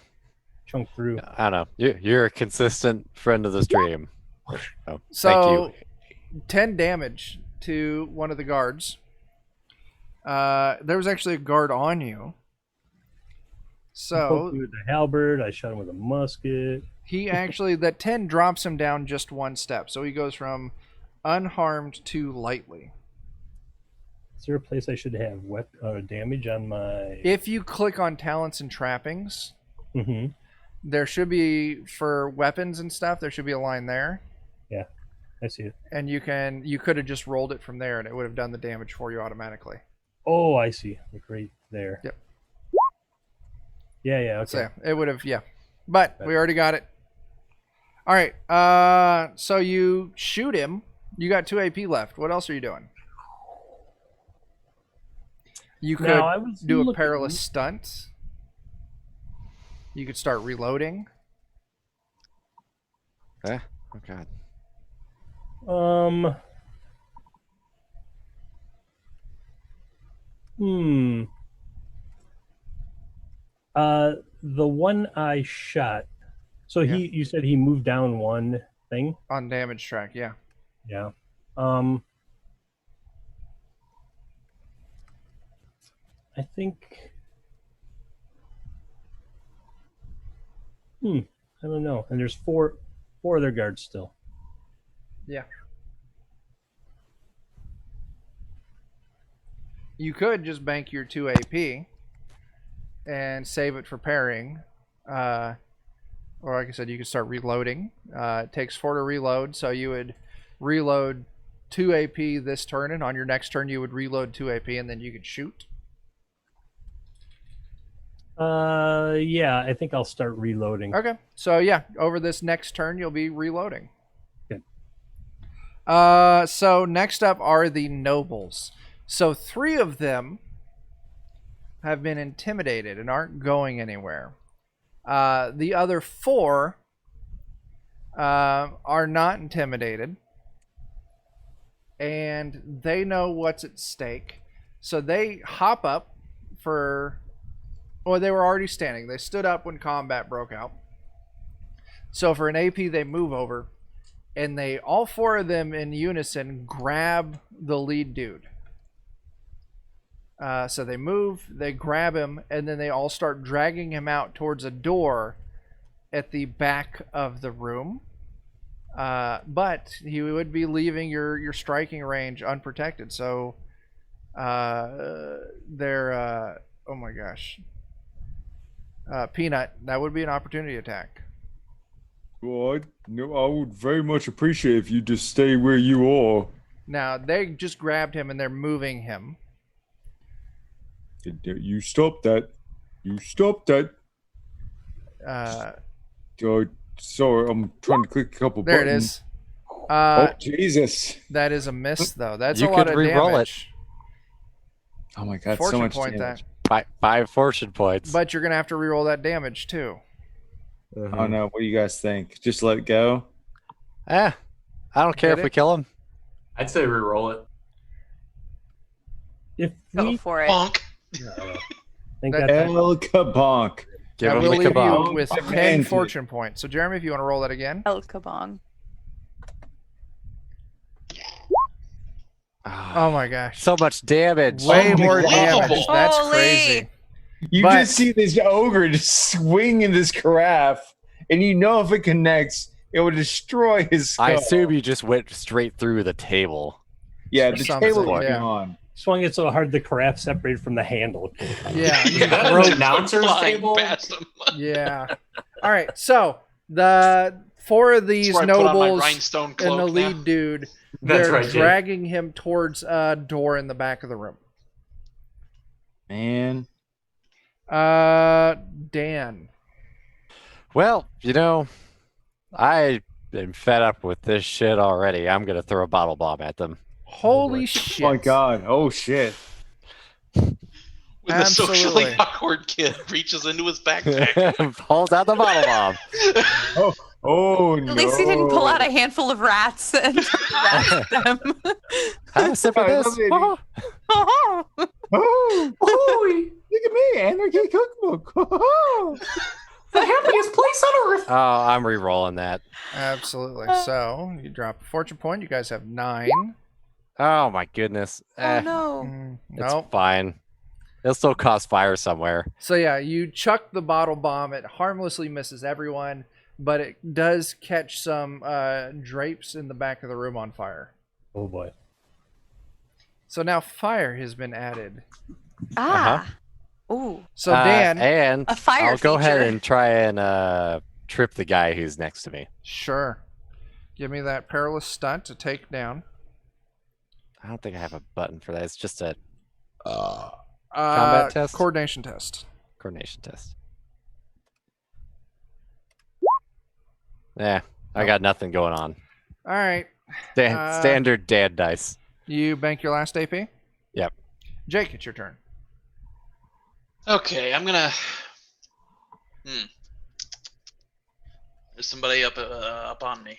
chunk through. I don't know. You're a consistent friend of the stream. Oh, So thank you. 10 damage to one of the guards. There was actually a guard on you. So Poked me with the halberd. I shot him with a musket. he actually, that 10 drops him down just one step. So he goes from unharmed to lightly. Is there a place I should have damage on my? If you click on talents and trappings, Mm-hmm. there should be, for weapons and stuff, there should be a line there. I see it. And you could have just rolled it from there and it would have done the damage for you automatically. Oh, I see. Like right there. Yep. Yeah. Okay. So it would have, yeah. But we already got it. All right. So you shoot him. You got 2 AP left. What else are you doing? You could Now, I was do a looking- perilous stunt. You could start reloading. Oh God. The one I shot. So you said he moved down one thing? On damage track, yeah. Yeah. I think. I don't know. And there's four other guards still. Yeah. You could just bank your 2 AP and save it for parrying. Or like I said, you could start reloading. It takes 4 to reload, so you would reload 2 AP this turn, and on your next turn you would reload 2 AP, and then you could shoot. Yeah, I think I'll start reloading. Okay. So yeah, over this next turn, you'll be reloading. Good. So next up are the nobles. So 3 of them have been intimidated and aren't going anywhere. The other 4 are not intimidated, and they know what's at stake. So they hop up for... Well, they were already standing. They stood up when combat broke out. So for an AP, they move over, and they all 4 of them in unison grab the lead dude. So they move, they grab him, and then they all start dragging him out towards a door at the back of the room. But he would be leaving your striking range unprotected. So they're oh my gosh. Peanut, that would be an opportunity attack. Well, I would very much appreciate if you just stay where you are. Now, they just grabbed him and they're moving him. You stop that. You stop that. Sorry, I'm trying to click a couple There buttons. it is. Oh, Jesus. That is a miss, though. That's You a lot could of re-roll damage. Oh, my God, Fortune so much point damage. that. 5 fortune points. But you're going to have to reroll that damage, too. Oh, no, what do you guys think? Just let it go? I don't care Hit if we it. kill him. I'd say re-roll it. If Go we for it. Bonk. think That- that's El Kabonk. Give That him will the leave kebab. you with Oh, 10 man. fortune points. So, Jeremy, if you want to roll that again. El Kabong. Oh, my gosh. So much damage. Way more damage. Unbelievable. That's Holy. crazy. You But- just see this ogre just swing in this carafe, and you know if it connects, it will destroy his skull. I assume you just went straight through the table. Yeah, For the some table reason, is yeah. gone. swung it so hard the carafe separated from the handle. Yeah. Is that an announcer's Flying table? past him. Yeah. All right. So, the 4 of these That's where I put on my nobles rhinestone and cloak the now. lead dude, That's they're right, Jake. dragging him towards a door in the back of the room. Man. Dan. Well, I am fed up with this shit already. I'm going to throw a bottle bomb at them. Holy shit. Oh my God. Oh shit. When the socially Absolutely. awkward kid reaches into his backpack. Pulls out the bottle bomb. Oh no. At least he didn't pull out a handful of rats and rat them. Have a sip of I this. love it. Oh. Oh, look at me, Anarchy Cookbook. The happiest place on earth. Oh, I'm re-rolling that. Absolutely. So, you drop a fortune point. You guys have 9. Oh my goodness. Oh no. It's Nope. fine. It'll still cause fire somewhere. So, yeah, you chuck the bottle bomb. It harmlessly misses everyone, but it does catch some drapes in the back of the room on fire. Oh boy. So now fire has been added. Ah. Ooh. So Dan, and A fire I'll go ahead feature. and try and trip the guy who's next to me. sure. Give me that perilous stunt to take down. I don't think I have a button for that. It's just a combat test? Coordination test. coordination test. Yeah, I got nothing going on. All right. Standard dad dice. You bank your last AP? Yep. Jake, it's your turn. Okay, I'm gonna. There's somebody up on me.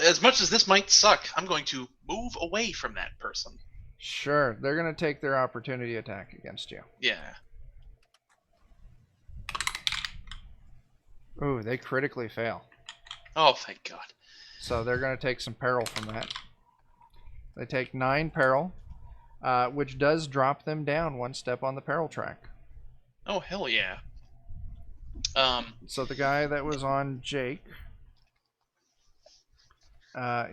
As much as this might suck, I'm going to move away from that person. Sure. They're going to take their opportunity attack against you. Yeah. Ooh, they critically fail. Oh, thank God. So they're going to take some peril from that. They take 9 peril, which does drop them down 1 step on the peril track. Oh, hell yeah. So the guy that was on Jake,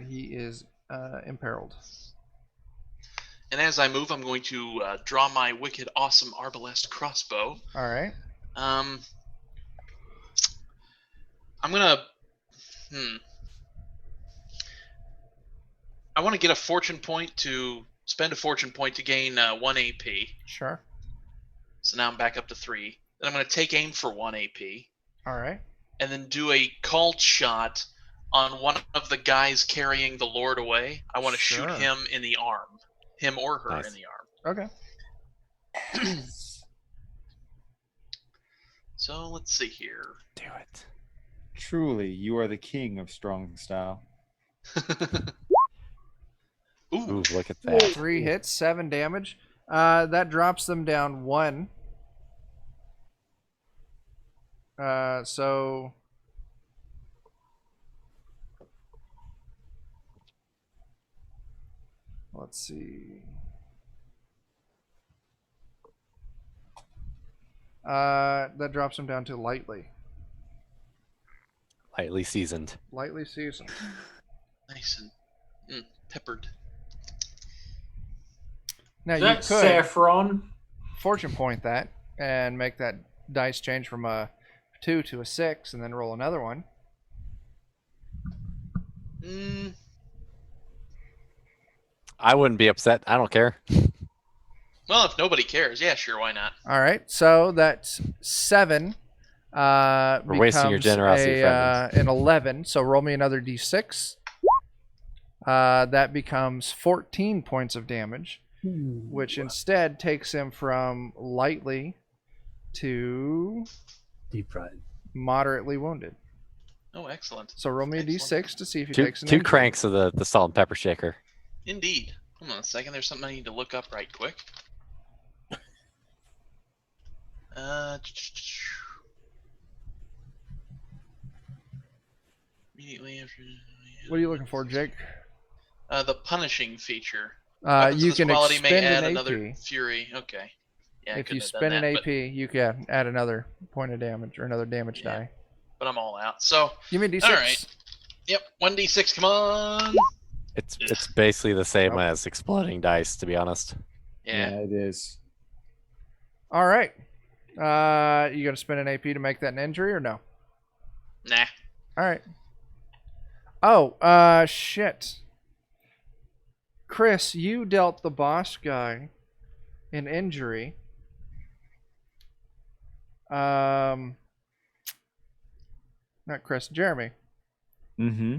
he is imperiled. And as I move, I'm going to draw my wicked, awesome arbalest crossbow. All right. I'm gonna. I want to get a fortune point to spend a fortune point to gain 1 AP. Sure. So now I'm back up to 3. Then I'm going to take aim for 1 AP. All right. And then do a called shot on one of the guys carrying the Lord away. I want to shoot Sure. him in the arm. Him or her Nice. in the arm. Okay. So let's see here. Do it. Truly, you are the king of strong style. Ooh. Ooh, look at that. 3 hits, 7 damage. That drops them down 1. So let's see. That drops them down to lightly. Lightly seasoned. Lightly seasoned. Nice and peppered. Now Is you that could saffron? fortune point that and make that dice change from a 2 to a 6 and then roll another one. I wouldn't be upset. I don't care. Well, if nobody cares, yeah, sure, why not? All right, so that's 7. We're wasting your becomes generosity, friend. an 11. So roll me another d6. That becomes 14 points of damage, which instead takes him from lightly to Deep fried. moderately wounded. Oh, excellent. So roll me a Excellent. d6 to see if he Two takes an two injury. cranks of the salt and pepper shaker. Indeed. Hold on a second. There's something I need to look up right quick. Immediately after. What are you looking for, Jake? The punishing feature. Weapons You of this can quality expend may add an another AP. fury. Okay. Yeah, I If you couldn't have done spend an that, AP, you can add another point of damage or another damage Yeah. die. but I'm all out. So, Give me a d6. all right. Yep, 1d6. Come on. It's basically the same Nope. as exploding dice, to be honest. Yeah. it is. All right. You gonna spend an AP to make that an injury or no? Nah. All right. Oh, shit. Chris, you dealt the boss guy an injury. Not Chris, Jeremy. Mm-hmm.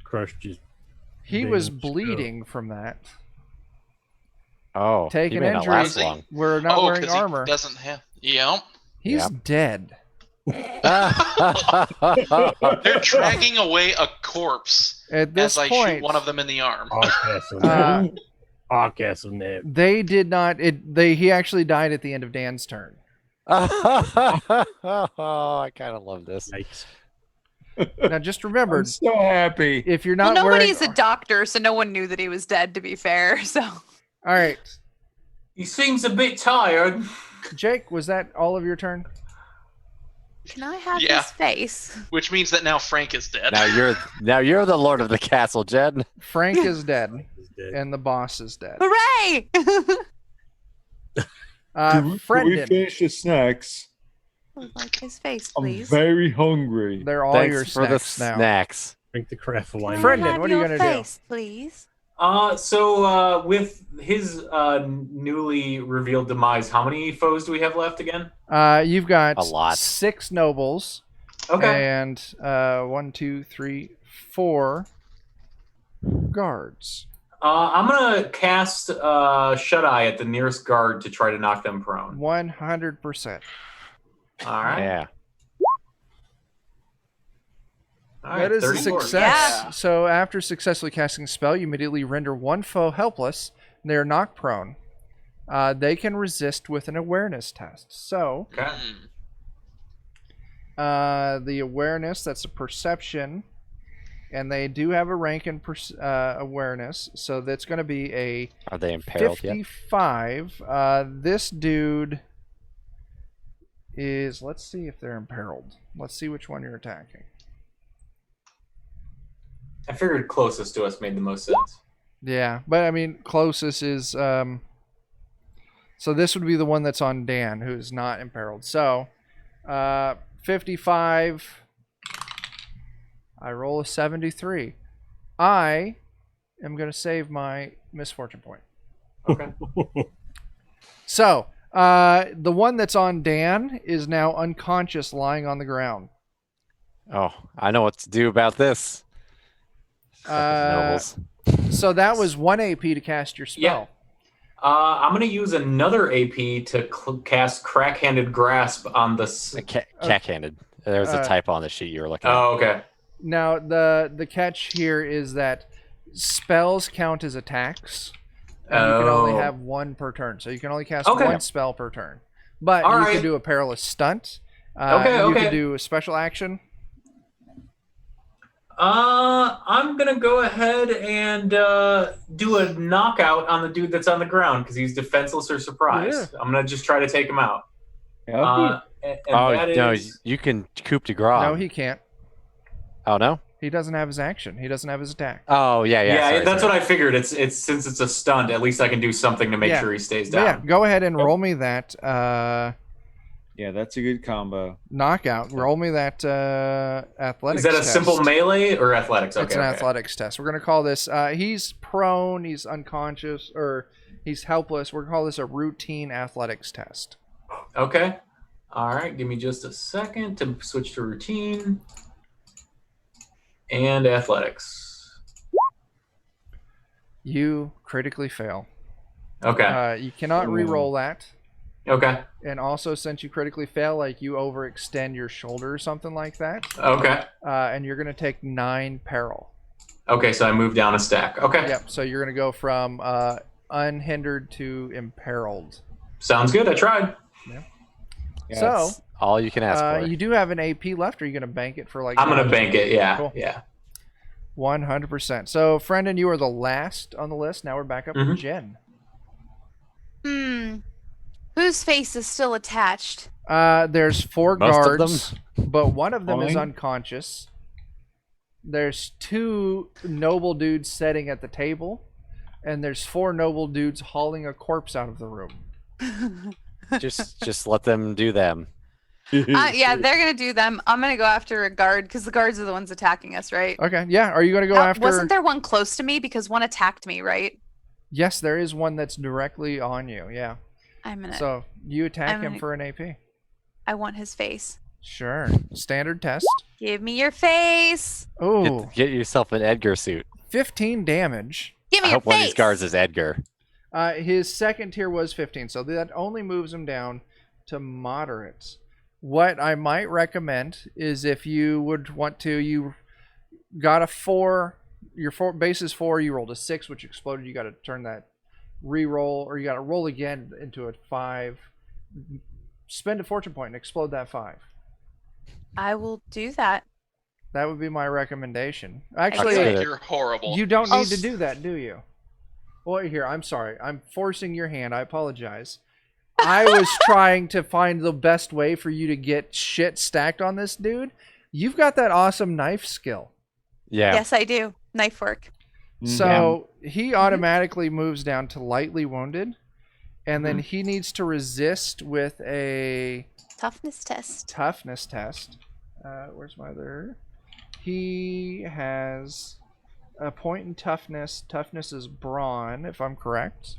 Crushed his. He Big was screw. bleeding from that. Oh, Take he an may not injury. last Is he? long. We're not Oh, wearing because he armor. doesn't have. Yep. He's Yep. dead. They're dragging away a corpse At this as I point, shoot one of them in the arm. Awcastle name. they did not. He actually died at the end of Dan's turn. Oh, I kind of love this. Yikes. Now, just remember, I'm so happy. if you're Well, not wearing, nobody's a doctor, so no one knew that he was dead, to be fair. So all right, He seems a bit tired. Jake, was that all of your turn? can I have Yeah. his face? Which means that now Frank is dead. Now you're the lord of the castle, Jed. Frank is dead, He's dead. and the boss is dead. Hooray! Can we Brendan, finish the snacks? Would like his face, I'm please. very hungry. they're all Thanks your for the snacks now. snacks. Drink the craft wine. Friend- Brendan, Can I what are you have your gonna do? face, please? So with his newly revealed demise, how many foes do we have left again? You've got A lot. 6 nobles Okay. and 1, 2, 3, 4 guards. I'm gonna cast Shut Eye at the nearest guard to try to knock them prone. 100%. All right. Yeah. All right, That is a 34. success. Yeah. So after successfully casting a spell, you immediately render one foe helpless. And they are knocked prone. They can resist with an awareness test. So Okay. the awareness, that's a perception. And they do have a rank in awareness. So that's going to be a Are they imperiled yet? 55. This dude is, let's see if they're imperiled. Let's see which one you're attacking. I figured closest to us made the most sense. Yeah, but I mean, closest is so this would be the one that's on Dan, who's not imperiled. So 55. I roll a 73. I am going to save my misfortune point. Okay. So, the one that's on Dan is now unconscious, lying on the ground. Oh, I know what to do about this. Fucking nobles. So that was 1 AP to cast your spell. I'm going to use another AP to cast Crack-Handed Grasp on the... Cack-handed. There's a typo on the sheet you were looking at. Oh, okay. Now, the catch here is that spells count as attacks, and you can only have one per turn. So you can only cast one spell per turn. But you can do a perilous stunt. You can do a special action. I'm gonna go ahead and do a knockout on the dude that's on the ground because he's defenseless or surprised. I'm gonna just try to take him out. No, you can coup de grace. No, he can't. Oh no, he doesn't have his action. He doesn't have his attack. Oh yeah. That's what I figured. It's since it's a stunt. At least I can do something to make sure he stays down. Yeah, go ahead and roll me that. Yeah, that's a good combo. Knockout. Roll me that athletics. Is that a test. simple melee or athletics? Okay, it's an athletics test. We're gonna call this. He's prone. He's unconscious, or he's helpless. We're gonna call this a routine athletics test. Okay. All right. Give me just a second to switch to routine and athletics. You critically fail. Okay. You cannot re-roll that. Okay. And also, since you critically fail, like you overextend your shoulder or something like that. Okay. And you're gonna take 9 peril. Okay, so I move down a stack. Okay. Yep. So you're gonna go from unhindered to imperiled. Sounds good. I tried. Yeah. So all you can ask for. You do have an AP left. Are you gonna bank it for like? I'm gonna bank it. Yeah. Cool. Yeah. 100%. So, Brendan, you are the last on the list. Now we're back up to Jen. Whose face is still attached? There's 4 Most guards, of but one of them is unconscious. There's 2 noble dudes sitting at the table, and there's 4 noble dudes hauling a corpse out of the room. just let them do them. Yeah, they're gonna do them. I'm gonna go after a guard because the guards are the ones attacking us, right? Okay, yeah. Are you gonna go after? Wasn't there one close to me because one attacked me, right? Yes, there is one that's directly on you. Yeah. So you attack him for an AP. I want his face. Sure. Standard test. Give me your face. Oh. Get yourself an Edgar suit. 15 damage. Give me I your hope one of face. these guards is Edgar. His second tier was 15, so that only moves him down to moderate. What I might recommend is if you would want to, you got a 4, your base is 4, you rolled a 6, which exploded. You got to turn that re-roll, or you got to roll again into a 5. Spend a fortune point and explode that 5. I will do that. That would be my recommendation. Actually, you're horrible. You don't need to do that, do you? Well, here, I'm sorry. I'm forcing your hand. I apologize. I was trying to find the best way for you to get shit stacked on this dude. You've got that awesome knife skill. Yeah. Yes, I do. Knife work. So he automatically moves down to lightly wounded, and then he needs to resist with a toughness test. Toughness test. Where's my other? He has a point in toughness. Toughness is brawn, if I'm correct.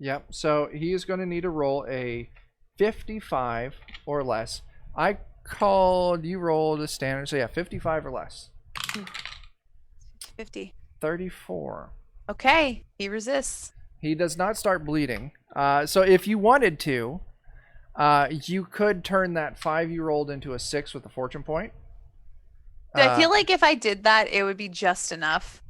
Yep. So he is going to need to roll a 55 or less. You rolled a standard, so yeah, 55 or less. 50. 34. Okay, he resists. He does not start bleeding. So if you wanted to, you could turn that 5 you rolled into a 6 with a fortune point. I feel like if I did that, it would be just enough.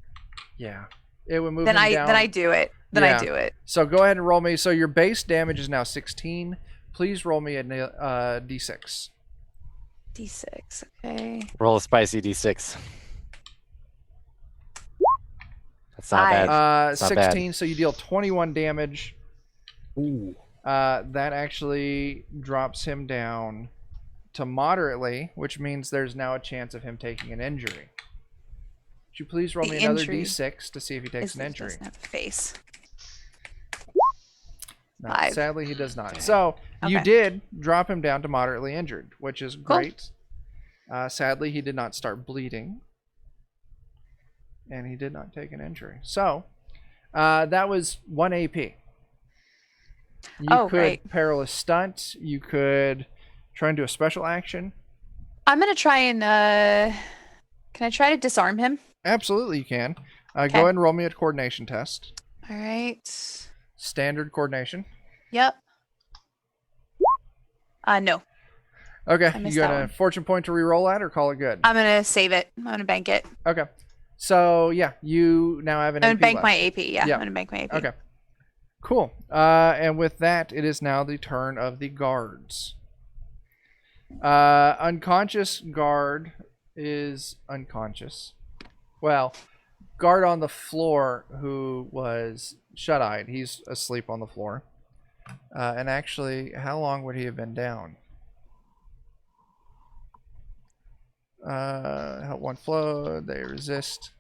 Yeah, it would move then him down. Then I do it. I do it. So go ahead and roll me. So your base damage is now 16. Please roll me a d6. D6, okay. Roll a spicy D6. That's not bad. 16, so you deal 21 damage. Ooh. That actually drops him down to moderately, which means there's now a chance of him taking an injury. Would you please roll me another d6 to see if he takes an injury? Doesn't have a face. No, 5. sadly, he does not. So you did drop him down to moderately injured, which is great. Sadly, he did not start bleeding, and he did not take an injury. So That was 1 AP. You could right. perilous stunt. You could try and do a special action. I'm gonna try and can I try to disarm him? Absolutely, you can. Go Okay. ahead and roll me a coordination test. All right. Standard coordination. Yep. No. Okay, I you missed got that a one. fortune point to re-roll at, or call it good? I'm gonna save it. I'm gonna bank it. Okay. So, yeah, you now have an I'm AP gonna bank left. my AP. Yeah, Yeah. I'm gonna bank my AP. Okay. Cool. And with that, it is now the turn of the guards. Unconscious guard is unconscious. Well, guard on the floor who was shut-eyed. He's asleep on the floor. And actually, how long would he have been down? Help one flow. They resist.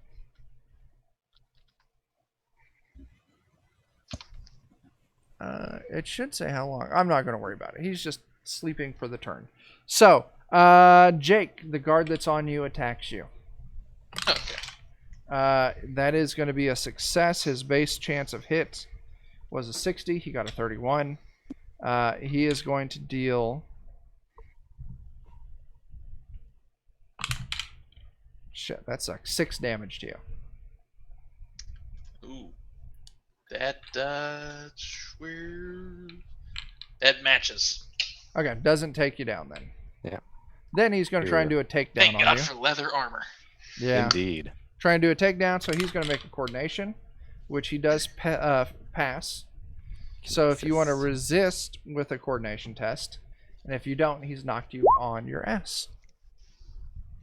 It should say how long. I'm not going to worry about it. He's just sleeping for the turn. So, Jake, the guard that's on you attacks you. Okay. That is going to be a success. His base chance of hit was a 60. He got a 31. He is going to deal... Shit, that sucks. 6 damage to you. Ooh. That that matches. Okay, doesn't take you down then. Yeah. Then he's going to try and do a takedown Thank on God you. for leather armor. Yeah. Indeed. Try and do a takedown, so he's going to make a coordination, which he does pass. So if you want to resist with a coordination test, and if you don't, he's knocked you on your ass.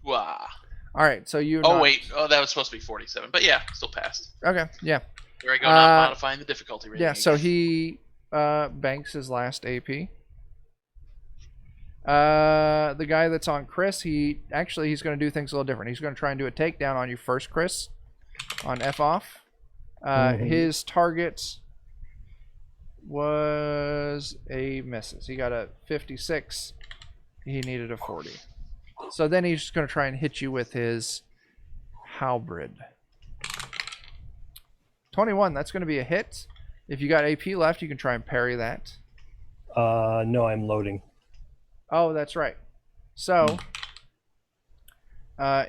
Wow. All right, so you. Oh knocked... wait. Oh, that was supposed to be 47, but yeah, still passed. Okay, yeah. Here I go, not modifying the difficulty rating. Yeah, so again. he banks his last AP. The guy that's on Chris, he's going to do things a little different. He's going to try and do a takedown on you first, Chris, on F off. His target was a misses. He got a 56. He needed a 40. So then he's just going to try and hit you with his halberd. 21, that's going to be a hit. If you got AP left, you can try and parry that. No, I'm loading. Oh, that's right. So,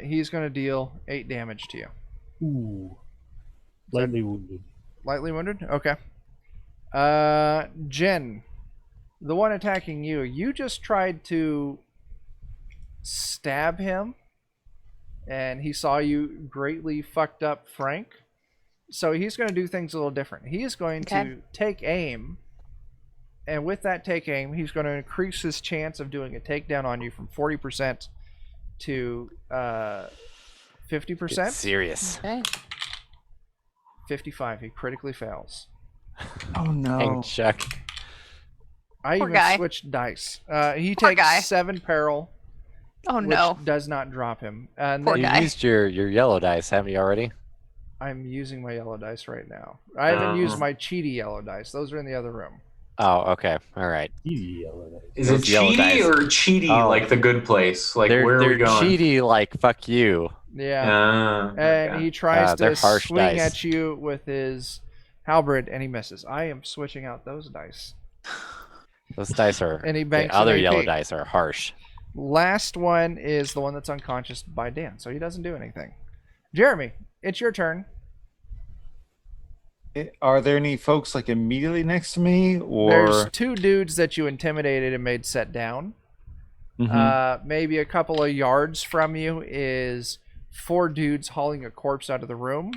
he's going to deal 8 damage to you. Ooh. Lightly wounded. Lightly wounded? Okay. Jen, the one attacking you, you just tried to stab him, and he saw you greatly fucked up Frank. So he's going to do things a little different. He is going to take aim, and with that take aim, he's going to increase his chance of doing a takedown on you from 40% to 50%. Get serious. Okay. 55. He critically fails. Oh no. Dang, Chuck. I Poor even guy. switched dice. He Poor takes guy. 7 peril, Oh which no. does not drop him. And Poor then You guy. used your yellow dice, haven't you already? I'm using my yellow dice right now. I haven't used my cheaty yellow dice. Those are in the other room. Oh, okay. All right. Is it Those yellow cheaty dice. or cheaty Oh. like the good place? Like they're where are we going? cheaty like fuck you. Yeah. And okay. he tries they're to harsh swing dice. at you with his halberd, and he misses. I am switching out those dice. Those dice are And he the banks other an AP. yellow dice are harsh. Last one is the one that's unconscious by Dan, so he doesn't do anything. Jeremy, it's your turn. Are there any folks like immediately next to me, or There's 2 dudes that you intimidated and made set down. Mhm. Maybe a couple of yards from you is 4 dudes hauling a corpse out of the room.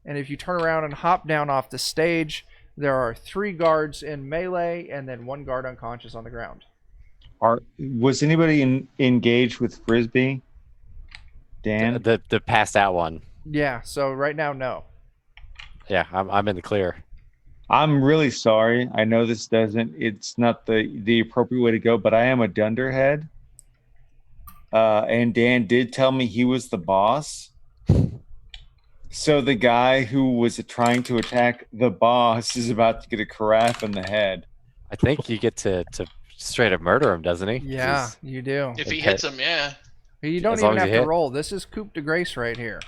And if you turn around and hop down off the stage, there are 3 guards in melee and then 1 guard unconscious on the ground. was anybody engaged with Frisbee? Dan? The passed out one. Yeah, so right now, no. Yeah, I'm in the clear. I'm really sorry. I know it's not the appropriate way to go, but I am a dunderhead. And Dan did tell me he was the boss. So the guy who was trying to attack the boss is about to get a carafe in the head. I think you get to straight up murder him, doesn't he? Yeah, He's- you do. If he Okay. hits him, yeah. You don't As long even as have you to hit. roll. This is coup de grace right here.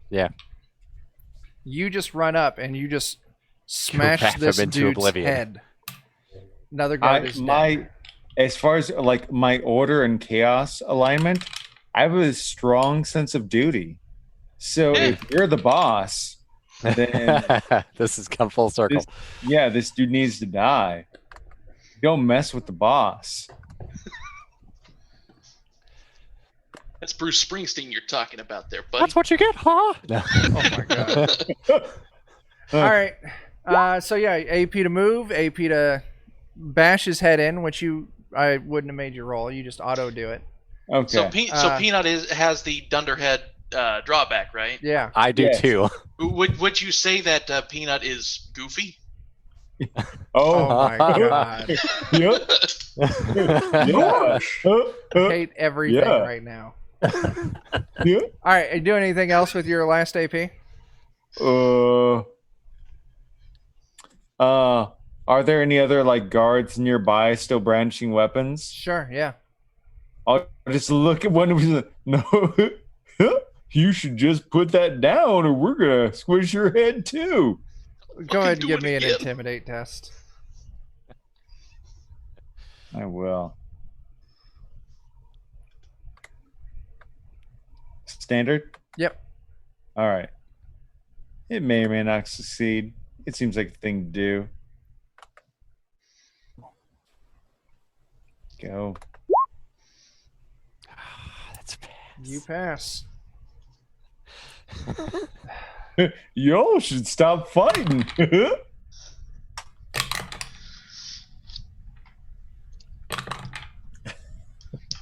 Yeah. You just run up and you just smash Wrap this him into dude's oblivion. head. Another guard is dead. My as far as like my order and chaos alignment, I have a strong sense of duty. So if you're the boss, then This has come full circle. this dude needs to die. Don't mess with the boss. That's Bruce Springsteen you're talking about there, buddy. That's what you get, huh? No. Oh my god. All right. So yeah, AP to move, AP to bash his head in, which I wouldn't have made you roll. You just auto do it. Okay. So Peanut has the Dunderhead drawback, right? Yeah. I do Yes. too. Would you say that Peanut is goofy? Oh my god. Yep. Yeah. I hate everything Yeah. right now. Yeah. All right. Are you doing anything else with your last AP? Are there any other like guards nearby still brandishing weapons? Sure. Yeah. I'll just look at one of them. No, you should just put that down, or we're gonna squish your head too. Go ahead and do give it me an again. intimidate test. I will. Standard. Yep. All right. It may or may not succeed. It seems like a thing to do. Go. That's bad. You pass. Y'all should stop fighting.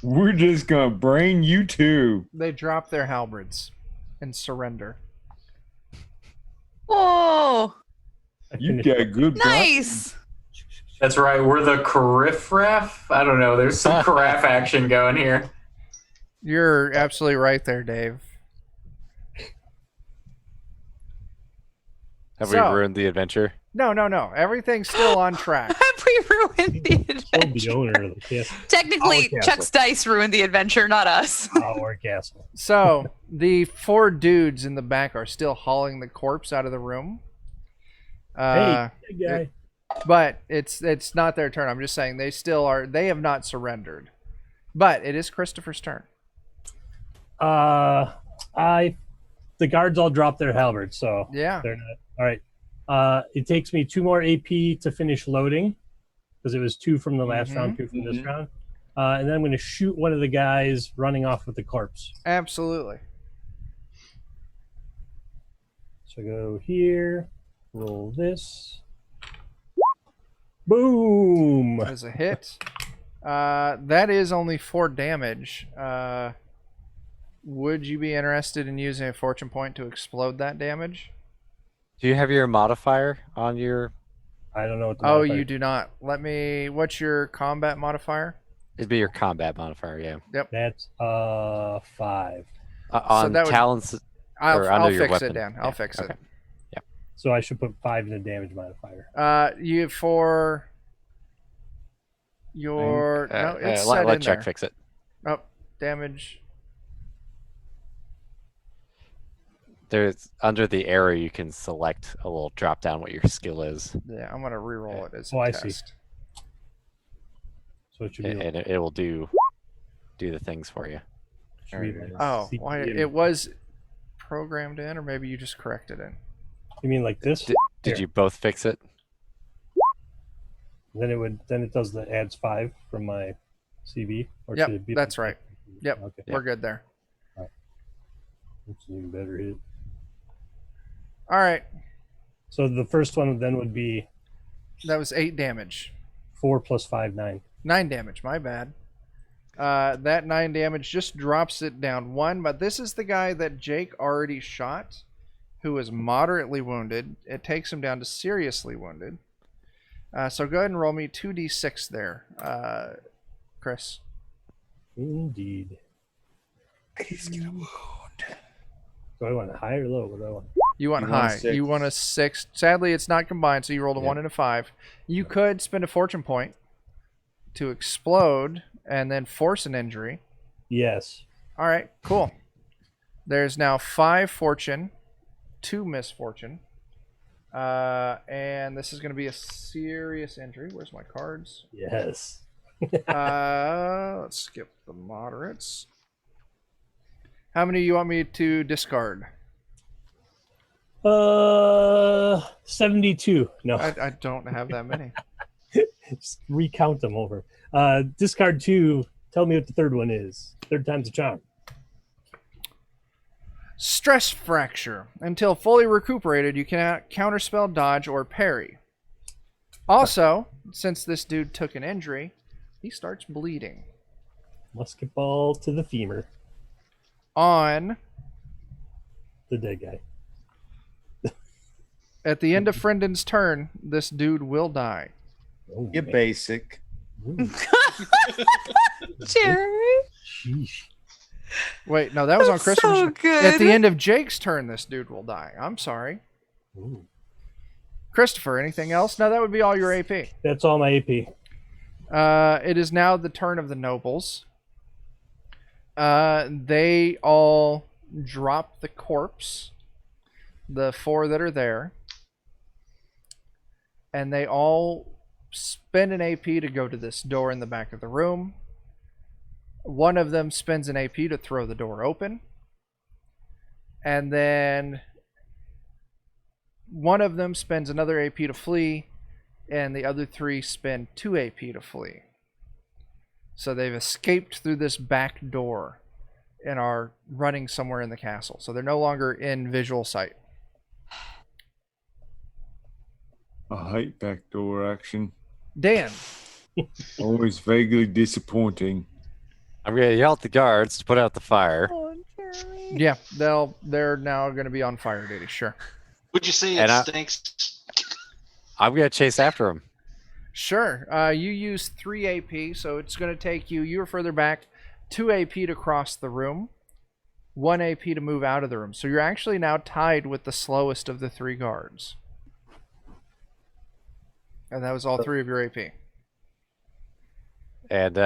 We're just gonna brain you too. They drop their halberds and surrender. Whoa, You got good. nice. That's right. We're the caraff. I don't know. There's some caraff action going here. You're absolutely right there, Dave. Have So- we ruined the adventure? No. Everything's still on track. Have we ruined the Killed the adventure? owner of the castle. Technically, Our castle. Chuck's dice ruined the adventure, not us. Our castle. So the 4 dudes in the back are still hauling the corpse out of the room. Hey, guy. But it's not their turn. I'm just saying they still are. They have not surrendered. But it is Christopher's turn. The guards all dropped their halberds, so Yeah. they're not. All right. It takes me 2 more AP to finish loading because it was 2 from the last round, 2 from this round. And then I'm going to shoot one of the guys running off with the corpse. Absolutely. So go here, roll this. Boom! As a hit. That is only 4 damage. Would you be interested in using a fortune point to explode that damage? Do you have your modifier on your? I don't know what the Oh, modifier you is. do not. Let me. What's your combat modifier? It'd be your combat modifier, yeah. That's 5. On that would- talents. I'll under your fix it, weapon. Dan. I'll Yeah, fix okay. it. So I should put 5 in the damage modifier. You for your no, it's set let in Chuck there. fix it. Oh, damage. There's under the arrow you can select a little drop down what your skill is, Yeah, I'm gonna re-roll it as a Oh, I test. see. So it should be, and it will do the things for you. should be like Oh, CP why and- it was programmed in, or maybe you just corrected it. You mean like this? Did Here. you both fix it? Then it does the adds 5 from my CV. Or Yep, should it be that's right. Yep. Okay, We're good there. that's an even better hit. All right, So the first one then would be that was 8 damage. 4 plus 5, 9. 9 damage. My bad. That 9 damage just drops it down 1. But this is the guy that Jake already shot, who is moderately wounded. It takes him down to seriously wounded. So go ahead and roll me 2d6 there, Chris. Indeed. Please get a wound. Do I want high or low? What do I want? You want You want a high. 6. You want a 6. Sadly, it's not combined, so you rolled a 1 and a 5. You could spend a fortune point to explode and then force an injury. Yes. All right, cool. There's now 5 fortune, 2 misfortune. And this is going to be a serious injury. Where's my cards? Yes. Let's skip the moderates. How many you want me to discard? 72. No, I don't have that many. just recount them over. Discard 2. Tell me what the third one is. Third time's a charm. Stress fracture. Until fully recuperated, you cannot counterspell, dodge, or parry. Also, since this dude took an injury, he starts bleeding. Musket ball to the femur. On The dead guy. at the end of Frendon's turn, this dude will die. Oh, You're man. basic. Ooh, Jeremy. sheesh. Wait, no, that was on That's Christopher's. so good. At the end of Jake's turn, this dude will die. I'm sorry. Ooh. Christopher, anything else? No, that would be all your AP. That's all my AP. It is now the turn of the nobles. They all drop the corpse, the 4 that are there, and they all spend an AP to go to this door in the back of the room. One of them spends an AP to throw the door open, and then one of them spends another AP to flee, and the other 3 spend 2 AP to flee. So they've escaped through this back door and are running somewhere in the castle. So they're no longer in visual sight. I hate backdoor action. Dan, Always vaguely disappointing. I'm gonna yell at the guards to put out the fire. Oh, Jeremy. yeah, they're now going to be on fire duty. Sure, Would you say And it I- stinks? I'm gonna chase after him. sure. You use 3 AP, so it's going to take you. You were further back, 2 AP to cross the room, 1 AP to move out of the room. So you're actually now tied with the slowest of the 3 guards. And that was all 3 of your AP. And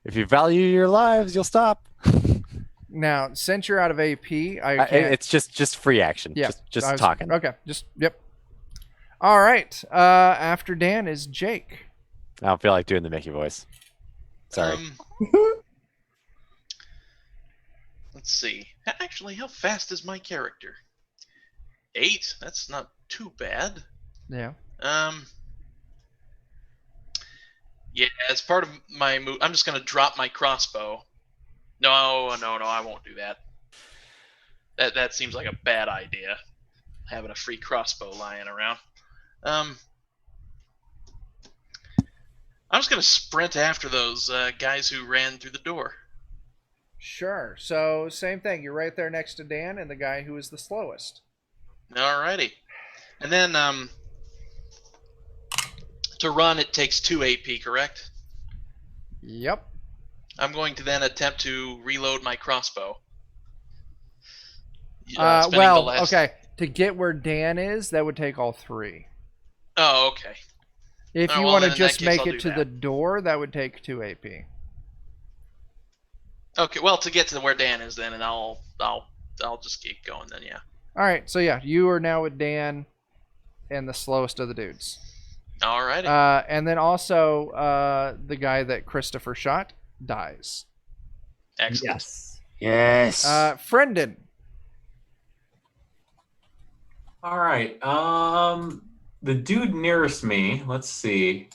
if you value your lives, you'll stop. Now, since you're out of AP, I can't. It's just free action. Yeah, just I was- talking. Okay, yep. All right. After Dan is Jake. I don't feel like doing the Mickey voice. Sorry. Let's see. Actually, how fast is my character? 8. That's not too bad. Yeah. Yeah, as part of my move, I'm just gonna drop my crossbow. No, I won't do that. That seems like a bad idea. Having a free crossbow lying around. I'm just gonna sprint after those guys who ran through the door. Sure. So same thing. You're right there next to Dan and the guy who is the slowest. Alrighty. And then to run it takes 2 AP, correct? Yep. I'm going to then attempt to reload my crossbow. Spending Well, the last- okay. To get where Dan is, that would take all 3. Oh, okay. If Oh, you well, want to then in that just case, make I'll it do to that. the door, that would take 2 AP. Okay, well, to get to where Dan is then, and I'll just keep going then, yeah. All right. So yeah, you are now with Dan and the slowest of the dudes. Alrighty. And then also the guy that Christopher shot dies. Excellent. Yes. Yes. Frendon. All right. The dude nearest me, let's see.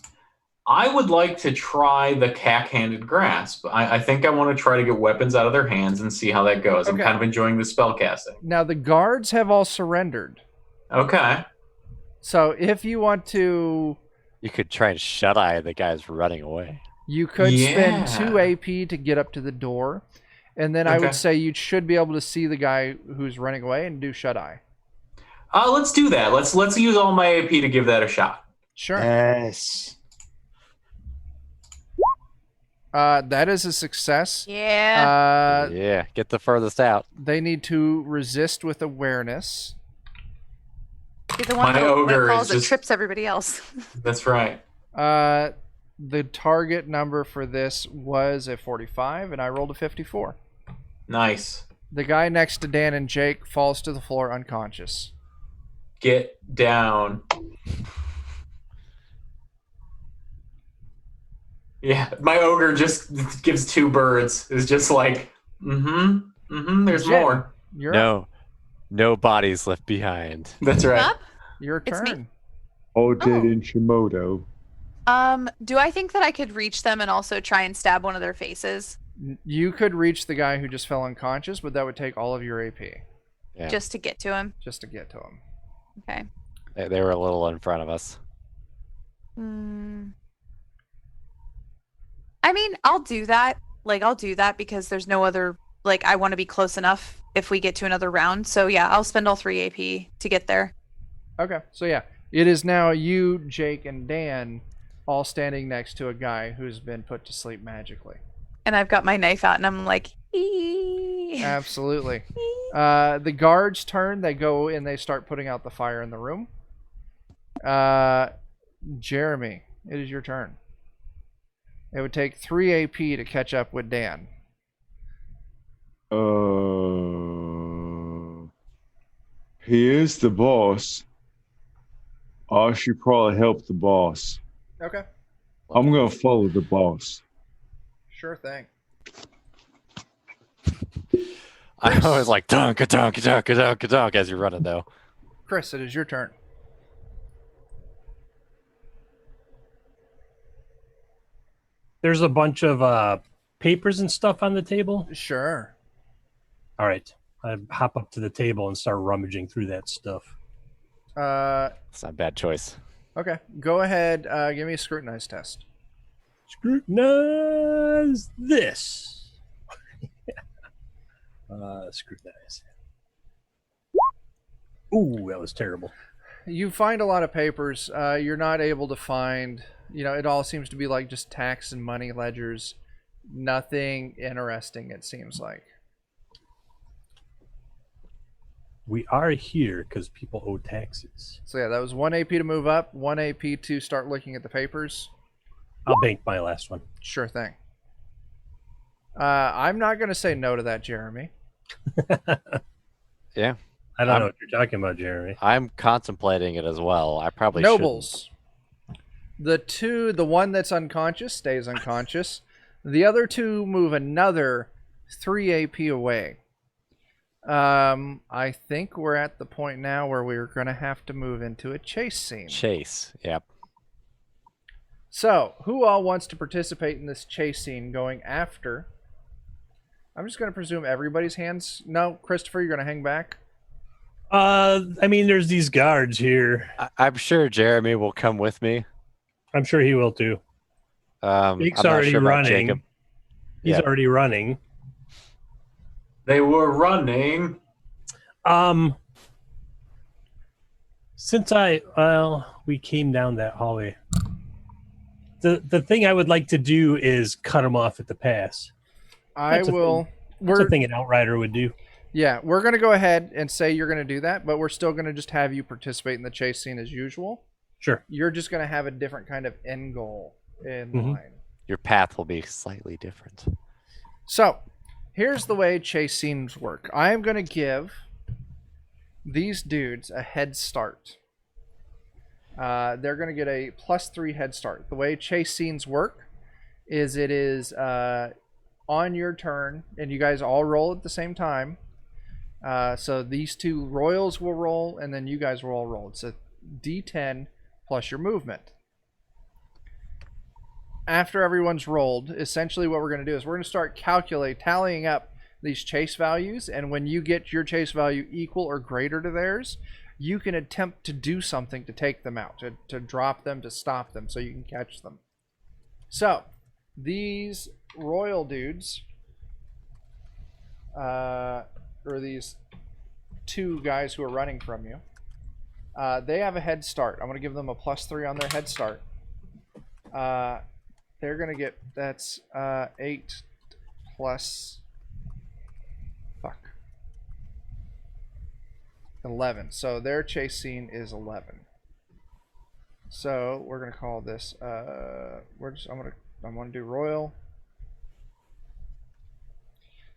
I would like to try the cack-handed grasp. I think I want to try to get weapons out of their hands and see how that goes. I'm Okay. kind of enjoying the spell casting. Now the guards have all surrendered. Okay. So if you want to, You could try and shut eye the guys running away. you could spend Yeah. 2 AP to get up to the door. And then I Okay. would say you should be able to see the guy who's running away and do shut eye. Let's do that. Let's use all my AP to give that a shot. Sure. yes. That is a success. Yeah. Yeah, get the furthest out. They need to resist with awareness. Be the one my who ogre falls is that just- trips everybody else. That's right. The target number for this was a 45, and I rolled a 54. Nice. The guy next to Dan and Jake falls to the floor unconscious. get down. Yeah, my ogre just gives 2 birds. It's just like, there's Jen, more. You're up. No bodies left behind. That's right. Up? Your It's me. turn. All dead Oh. in Shimodo. Do I think that I could reach them and also try and stab one of their faces You could reach the guy who just fell unconscious, but that would take all of your AP Yeah. just to get to him? just to get to him. Okay. They were a little in front of us. I mean, I'll do that. Like, I'll do that because there's no other. Like, I want to be close enough if we get to another round. So yeah, I'll spend all 3 AP to get there. Okay, so yeah, it is now you, Jake, and Dan all standing next to a guy who's been put to sleep magically. And I've got my knife out, and I'm like, "Ee." Absolutely. The guards turn. They go and they start putting out the fire in the room. Jeremy, it is your turn. It would take 3 AP to catch up with Dan. He is the boss. I should probably help the boss. Okay. I'm gonna follow the boss. Sure thing. I was like dunk as you're running though. Chris, it is your turn. There's a bunch of papers and stuff on the table. Sure. All right. I hop up to the table and start rummaging through that stuff. It's not a bad choice. Okay. Go ahead. Give me a scrutinize test. Scrutinize this. Scrutinize. Ooh, that was terrible. You find a lot of papers. You're not able to find, it all seems to be like just tax and money ledgers. Nothing interesting, it seems like. We are here because people owe taxes. So yeah, that was 1 AP to move up, 1 AP to start looking at the papers. I'll bank my last one. Sure thing. I'm not going to say no to that, Jeremy. Yeah. I don't know what you're talking about, Jeremy. I'm contemplating it as well. I probably Nobles. The one that's unconscious stays unconscious. The other 2 move another 3 AP away. I think we're at the point now where we're going to have to move into a chase scene. Chase. Yep. So, who all wants to participate in this chase scene going after? I'm just going to presume everybody's hands. No, Christopher, you're going to hang back? I mean, there's these guards here. I'm sure Jeremy will come with me. I'm sure he will too. Jake's Jake's already running. Jacob. He's already running. They were running. Since we came down that hallway. The thing I would like to do is cut him off at the pass. I will. That's a thing an outrider would do. Yeah, we're going to go ahead and say you're going to do that, but we're still going to just have you participate in the chase scene as usual. Sure. You're just going to have a different kind of end goal in mind. Your path will be slightly different. So, here's the way chase scenes work. I am going to give these dudes a head start. They're going to get a +3 head start. The way chase scenes work is it is on your turn, and you guys all roll at the same time. So these 2 royals will roll, and then you guys will all roll. It's a D10 plus your movement. After everyone's rolled, essentially what we're going to do is we're going to start tallying up these chase values, and when you get your chase value equal or greater to theirs, you can attempt to do something to take them out, to drop them, to stop them, so you can catch them. So, these royal dudes, or these 2 guys who are running from you, they have a head start. I'm going to give them a +3 on their head start. They're going to get, that's 8 plus 11. So their chase scene is 11. So we're going to call this, I'm going to do royal.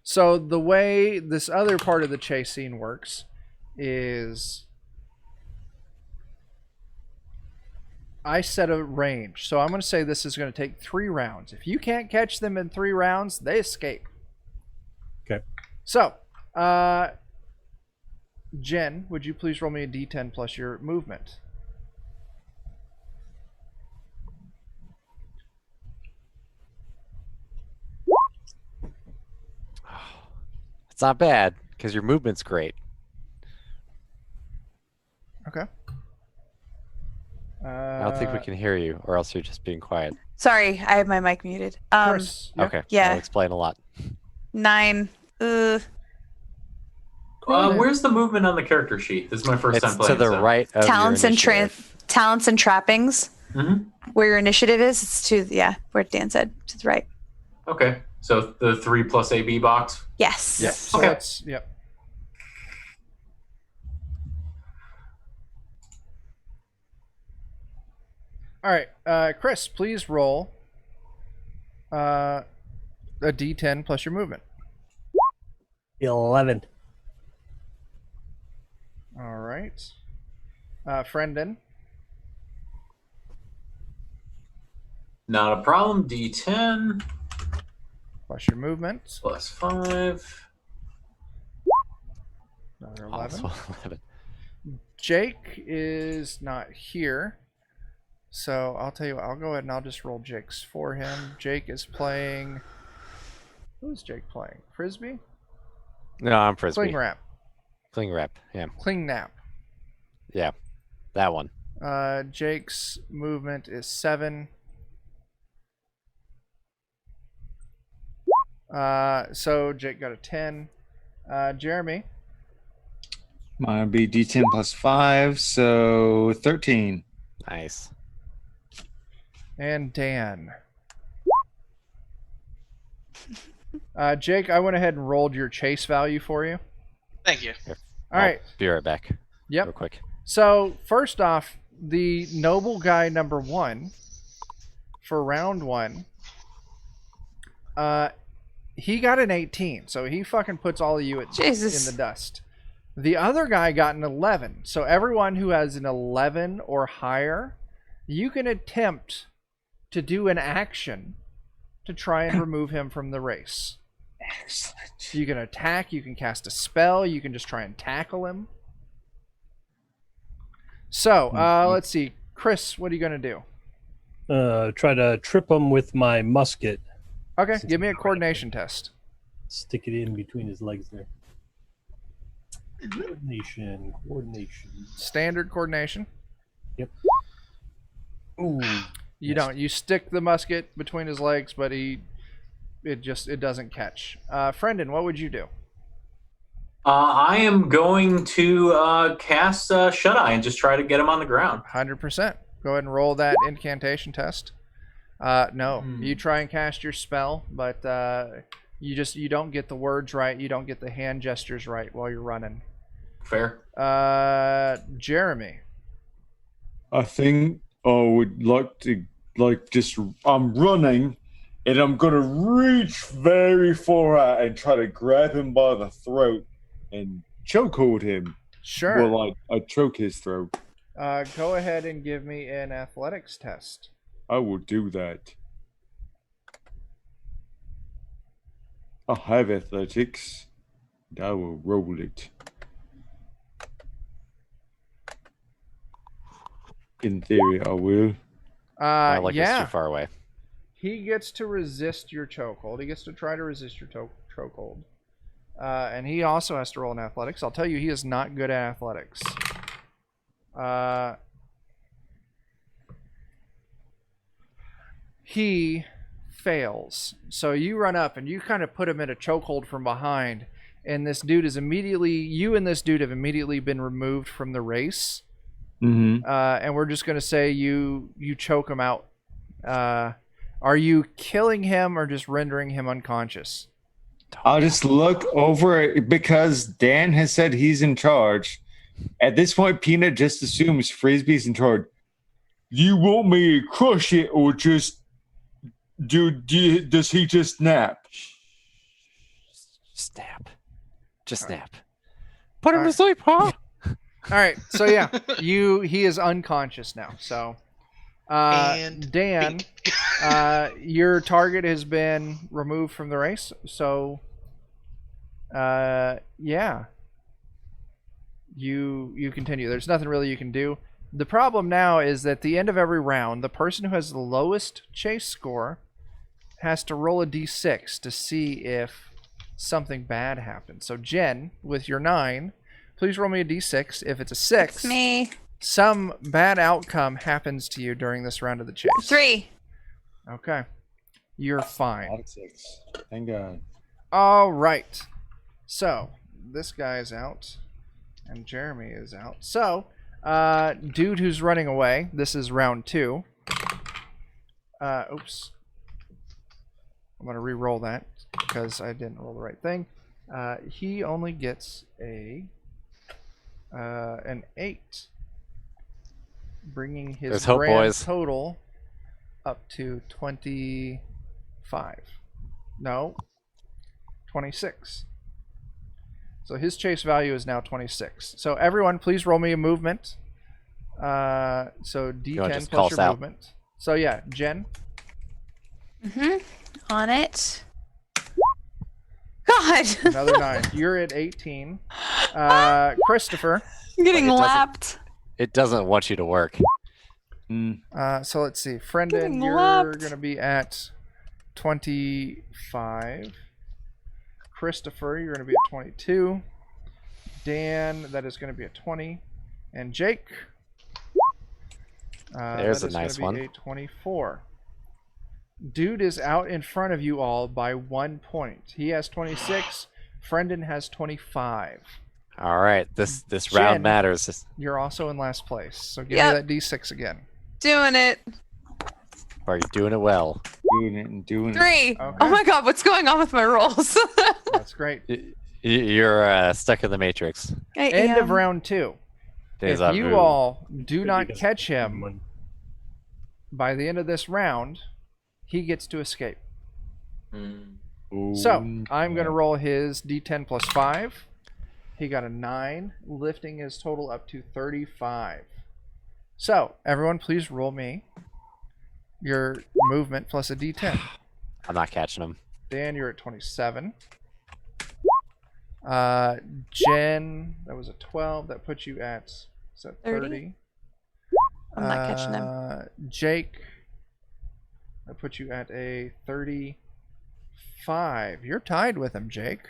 So the way this other part of the chase scene works is I set a range. So I'm going to say this is going to take 3 rounds. If you can't catch them in 3 rounds, they escape. Okay. So, Jen, would you please roll me a d10 plus your movement? It's not bad because your movement's great. Okay. I don't think we can hear you, or else you're just being quiet. Sorry, I have my mic muted. Chris, yeah. Okay. Yeah. That'll explain a lot. 9. Where's the movement on the character sheet? This is my first It's time playing. to the so. right of Talents your and initiative. talents and trappings. Mhm. Where your initiative is, it's to where Dan said, to the right. Okay, so the 3 plus AB box. Yes. Yep. So Okay. that's, yep. All right, Chris, please roll a d10 plus your movement. 11. All right. Friendin. Not a problem. D10 Plus your movement. plus 5. Another 11. Also 11. Jake is not here. So I'll tell you what, I'll go ahead and I'll just roll Jake's for him. Jake is playing... Who's Jake playing? Frisbee? No, I'm Frisbee. Cling Wrap. Cling Rep. Yeah. Cling Nap. Yeah. That one. Jake's movement is 7. So Jake got a 10. Jeremy. Mine would be D10 plus 5, so 13. Nice. And Dan. Jake, I went ahead and rolled your chase value for you. Thank you. All right. Be right back. Yep. Real quick. So, first off, the noble guy number 1 for round 1, he got an 18. So he fucking puts all of you in Jesus. the dust. The other guy got an 11. So everyone who has an 11 or higher, you can attempt to do an action to try and remove him from the race. Excellent. You can attack, you can cast a spell, you can just try and tackle him. So, let's see. Chris, what are you going to do? Try to trip him with my musket. Okay, give me a coordination test. Stick it in between his legs there. Coordination. Standard coordination. Yep. Ooh. You don't. You stick the musket between his legs, but it doesn't catch. Friendin, what would you do? I am going to cast Shut Eye and just try to get him on the ground. 100%. Go ahead and roll that incantation test. No, you try and cast your spell, but you don't get the words right. You don't get the hand gestures right while you're running. Fair. Jeremy. I think I would like to, I'm running, and I'm going to reach very far out and try to grab him by the throat and chokehold him. Sure. Well, I choke his throat. Go ahead and give me an athletics test. I will do that. I have athletics, and I will roll it. In theory, I will. It's Yeah. too far away. He gets to resist your chokehold. He gets to try to resist your chokehold. And he also has to roll in athletics. I'll tell you, he is not good at athletics. He fails. So you run up and you kind of put him in a chokehold from behind. And this dude is immediately, you and this dude have immediately been removed from the race. Mm-hmm. And we're just going to say you choke him out. Are you killing him or just rendering him unconscious? I'll just look over it because Dan has said he's in charge. At this point, Peanut just assumes Frisbee's in charge. You want me to crush it or just does he just nap? Snap. Just snap. Put him to sleep, huh? All right. So yeah, he is unconscious now. So And Dan, pink. your target has been removed from the race, so yeah, you continue. There's nothing really you can do. The problem now is that at the end of every round, the person who has the lowest chase score has to roll a d6 to see if something bad happens. So Jen, with your 9, please roll me a d6. If it's a 6, It's me. some bad outcome happens to you during this round of the chase. 3. Okay. You're fine. Like 6. Thank God. All right. So, this guy's out, and Jeremy is out. So, dude who's running away, this is round 2. Oops. I'm going to re-roll that because I didn't roll the right thing. He only gets an 8, bringing his There's hope, grand boys. total up to 25. No, 26. So his chase value is now 26. So everyone, please roll me a movement. So D10 just plus call your us out. movement. So yeah, Jen. On it. God. Another 9. You're at 18. Christopher. I'm getting It doesn't- lapped. It doesn't want you to work. So let's see. Friendon, Getting you're lapped. going to be at 25. Christopher, you're going to be at 22. Dan, that is going to be at 20. And Jake. There's that a is gonna nice be one. a 24. Dude is out in front of you all by 1 point. He has 26. Friendon has 25. All right, this Jen. round matters. You're also in last place. So give Yep. me that D6 again. Doing it. Are you doing it well? Doing it and doing it. 3. Okay. Oh my God, what's going on with my rolls? That's great. You're stuck in the matrix. I End of am. round 2. Deja If you vu. all do not Because catch him someone- by the end of this round, he gets to escape. Ooh, So I'm going to roll his D10 plus 5. He got a 9, lifting his total up to 35. So everyone, please roll me your movement plus a D10. I'm not catching him. Dan, you're at 27. Jen, that was a 12. That puts you at 30. I'm not catching him. Jake, that puts you at a 35. You're tied with him, Jake.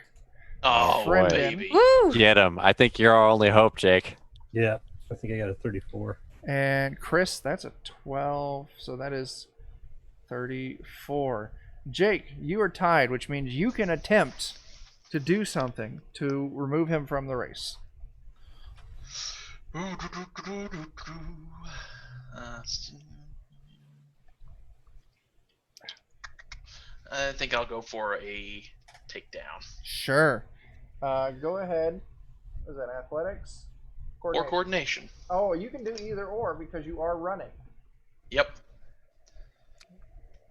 Oh, Friend baby. Woo! Get him. I think you're our only hope, Jake. Yeah, I think I got a 34. And Chris, that's a 12. So that is 34. Jake, you are tied, which means you can attempt to do something to remove him from the race. I think I'll go for a takedown. Sure. Go ahead. Is that athletics? Or coordination. Oh, you can do either or because you are running. Yep.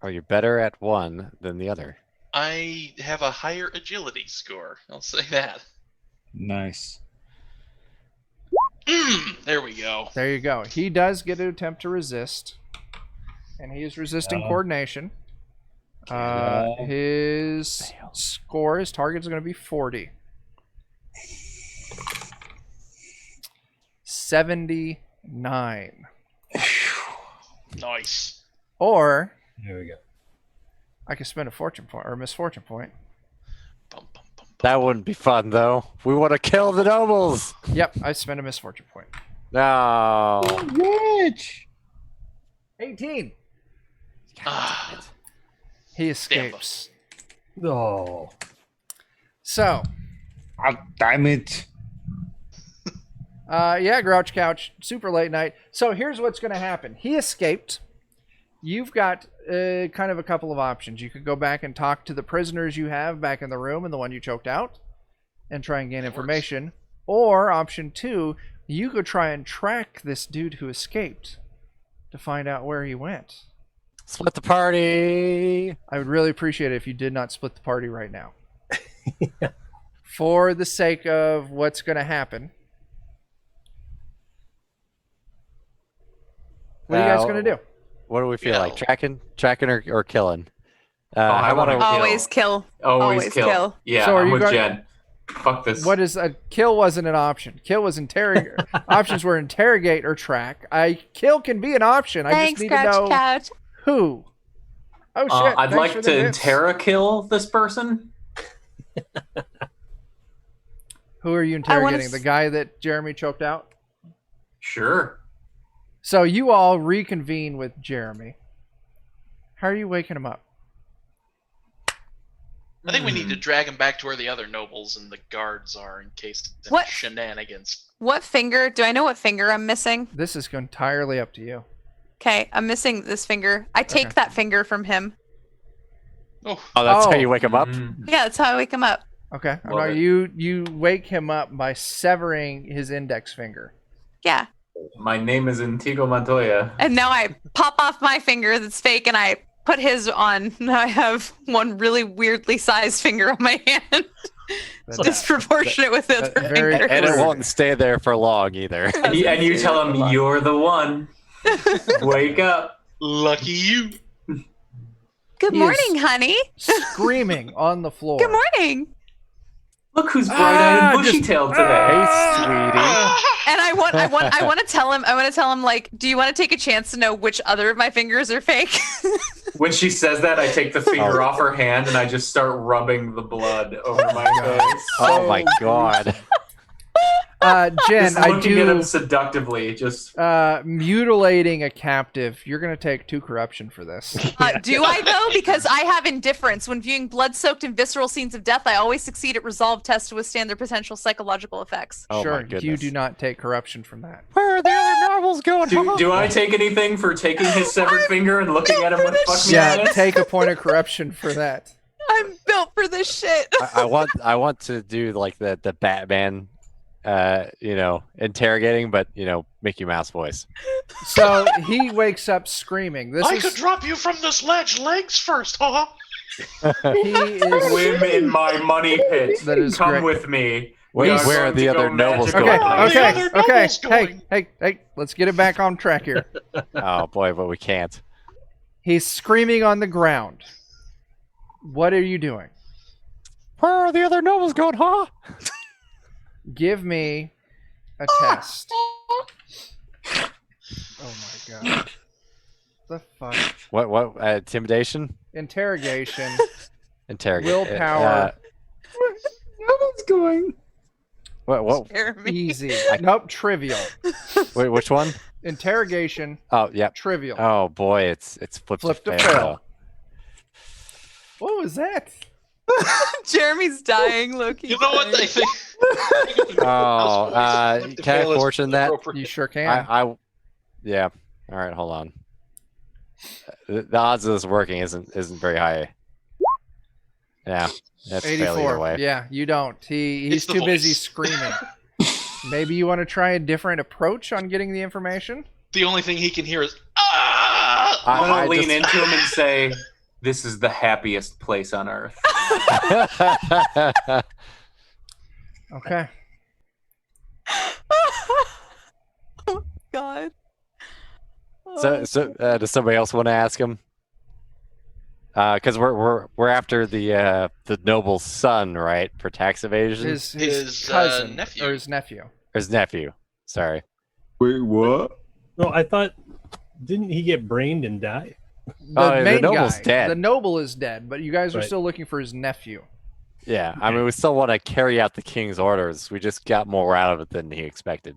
Or you're better at one than the other. I have a higher agility score. I'll say that. nice. There we go. There you go. He does get to attempt to resist, and he is resisting coordination. His score, his target is going to be 40. 79. Nice. Or There we go. I could spend a fortune point or a misfortune point. Bum, bum, bum, bum. That wouldn't be fun, though. We want to kill the nobles. Yep, I spend a misfortune point. No. Rich. 18. Ah, He escapes. Oh, So, Oh, damn it. yeah, Grouch Couch, super late night. So here's what's going to happen. He escaped. You've got kind of a couple of options. You could go back and talk to the prisoners you have back in the room and the one you choked out and try and gain That works. information. Or option 2, you could try and track this dude who escaped to find out where he went. Split the party. I would really appreciate it if you did not split the party right now. For the sake of what's going to happen. What are you guys Now- going to do? What do we feel like? Yeah. Tracking, or killing? I how about wanna a, kill. Always kill. Always Always kill. kill. Yeah, So are I'm you with going- Jen. Fuck this. What is a kill? Wasn't an option. Kill was interrogate. Options were interrogate or track. Kill can be an option. I Thanks, just need to Scratch know Couch. who. Oh shit! I'd thanks like for the to bits. Terra-kill this person. Who are you I wanna interrogating? The guy that Jeremy choked out? Sure. So you all reconvene with Jeremy. How are you waking him up? I think we need to drag him back to where the other nobles and the guards are in case of What? shenanigans. What finger? Do I know what finger I'm missing? This is entirely up to you. Okay, I'm missing this finger. I take Okay. that finger from him. Oh, Oh, that's how Oh. you wake him up. Yeah, that's how I wake him up. Okay. Love No, it. you wake him up by severing his index finger. Yeah. My name is Antigo Montoya. And now I pop off my finger that's fake and I put his on. Now I have one really weirdly sized finger on my hand. That's Disproportionate with the that- other very finger. And it Weird. won't stay there for long either. And you tell him you're the one. Wake up. lucky you. Good He morning, is- honey. Screaming on the floor. Good morning. Look who's bright-eyed and bushy-tailed today. Hey, sweetie. And I want to tell him like, do you want to take a chance to know which other of my fingers are fake? When she says that, I take the finger Oh. off her hand and I just start rubbing the blood over my face. Oh my god. Jen, Just I looking at him do seductively. Just mutilating a captive. You're gonna take 2 corruption for this. Do I though? Because I have indifference. When viewing blood-soaked and visceral scenes of death, I always succeed at resolve tests to withstand their potential psychological effects. Oh my Sure, goodness. you do not take corruption from that. Where are the other novels going? do I take anything for taking his severed finger and looking at him with fuck me Yeah, eyes? take a point of corruption for that. I'm built for this shit. I want to do like the Batman, interrogating, but Mickey Mouse voice. So he wakes up screaming. This I is could drop you from this ledge legs first, huh? he is Swim in my money pit. That is Come correct. with me. Wait, We are where are going the to other go nobles magical going? Where are okay, the okay, other okay. nobles going? Hey, let's get it back on track here. Oh boy, but we can't. He's screaming on the ground. What are you doing? Where are the other novels going, huh? Give me a test. Oh my god. The fuck? What intimidation? Interrogation. Interrogate. Willpower. Nobody's going. What? Jeremy. Easy. Nope, trivial. Wait, which one? Interrogation, Oh, yep. trivial. Oh boy, it's flip Flip to fail. fail. What was that? Jeremy's dying, Loki. You know what I think? Oh, Flip to can I fail is fortune that? appropriate. You sure can. Yeah. All right, hold on. The odds of this working isn't very high. Yeah, that's failure 84. away. Yeah, you don't. He's It's the too busy voice. screaming. Maybe you want to try a different approach on getting the information? The only thing he can hear is ah. I'm I gonna lean just- into him and say, "This is the happiest place on earth." Okay. Oh God. so does somebody else want to ask him? Because we're after the noble's son, right, for tax evasion. His, cousin nephew. or his nephew. Or his nephew. Sorry. Wait, what? No, I thought, didn't he get brained and die? The noble's dead. The noble is dead, but you guys are Right. still looking for his nephew. Yeah, I mean, we still want to carry out the king's orders. We just got more out of it than he expected.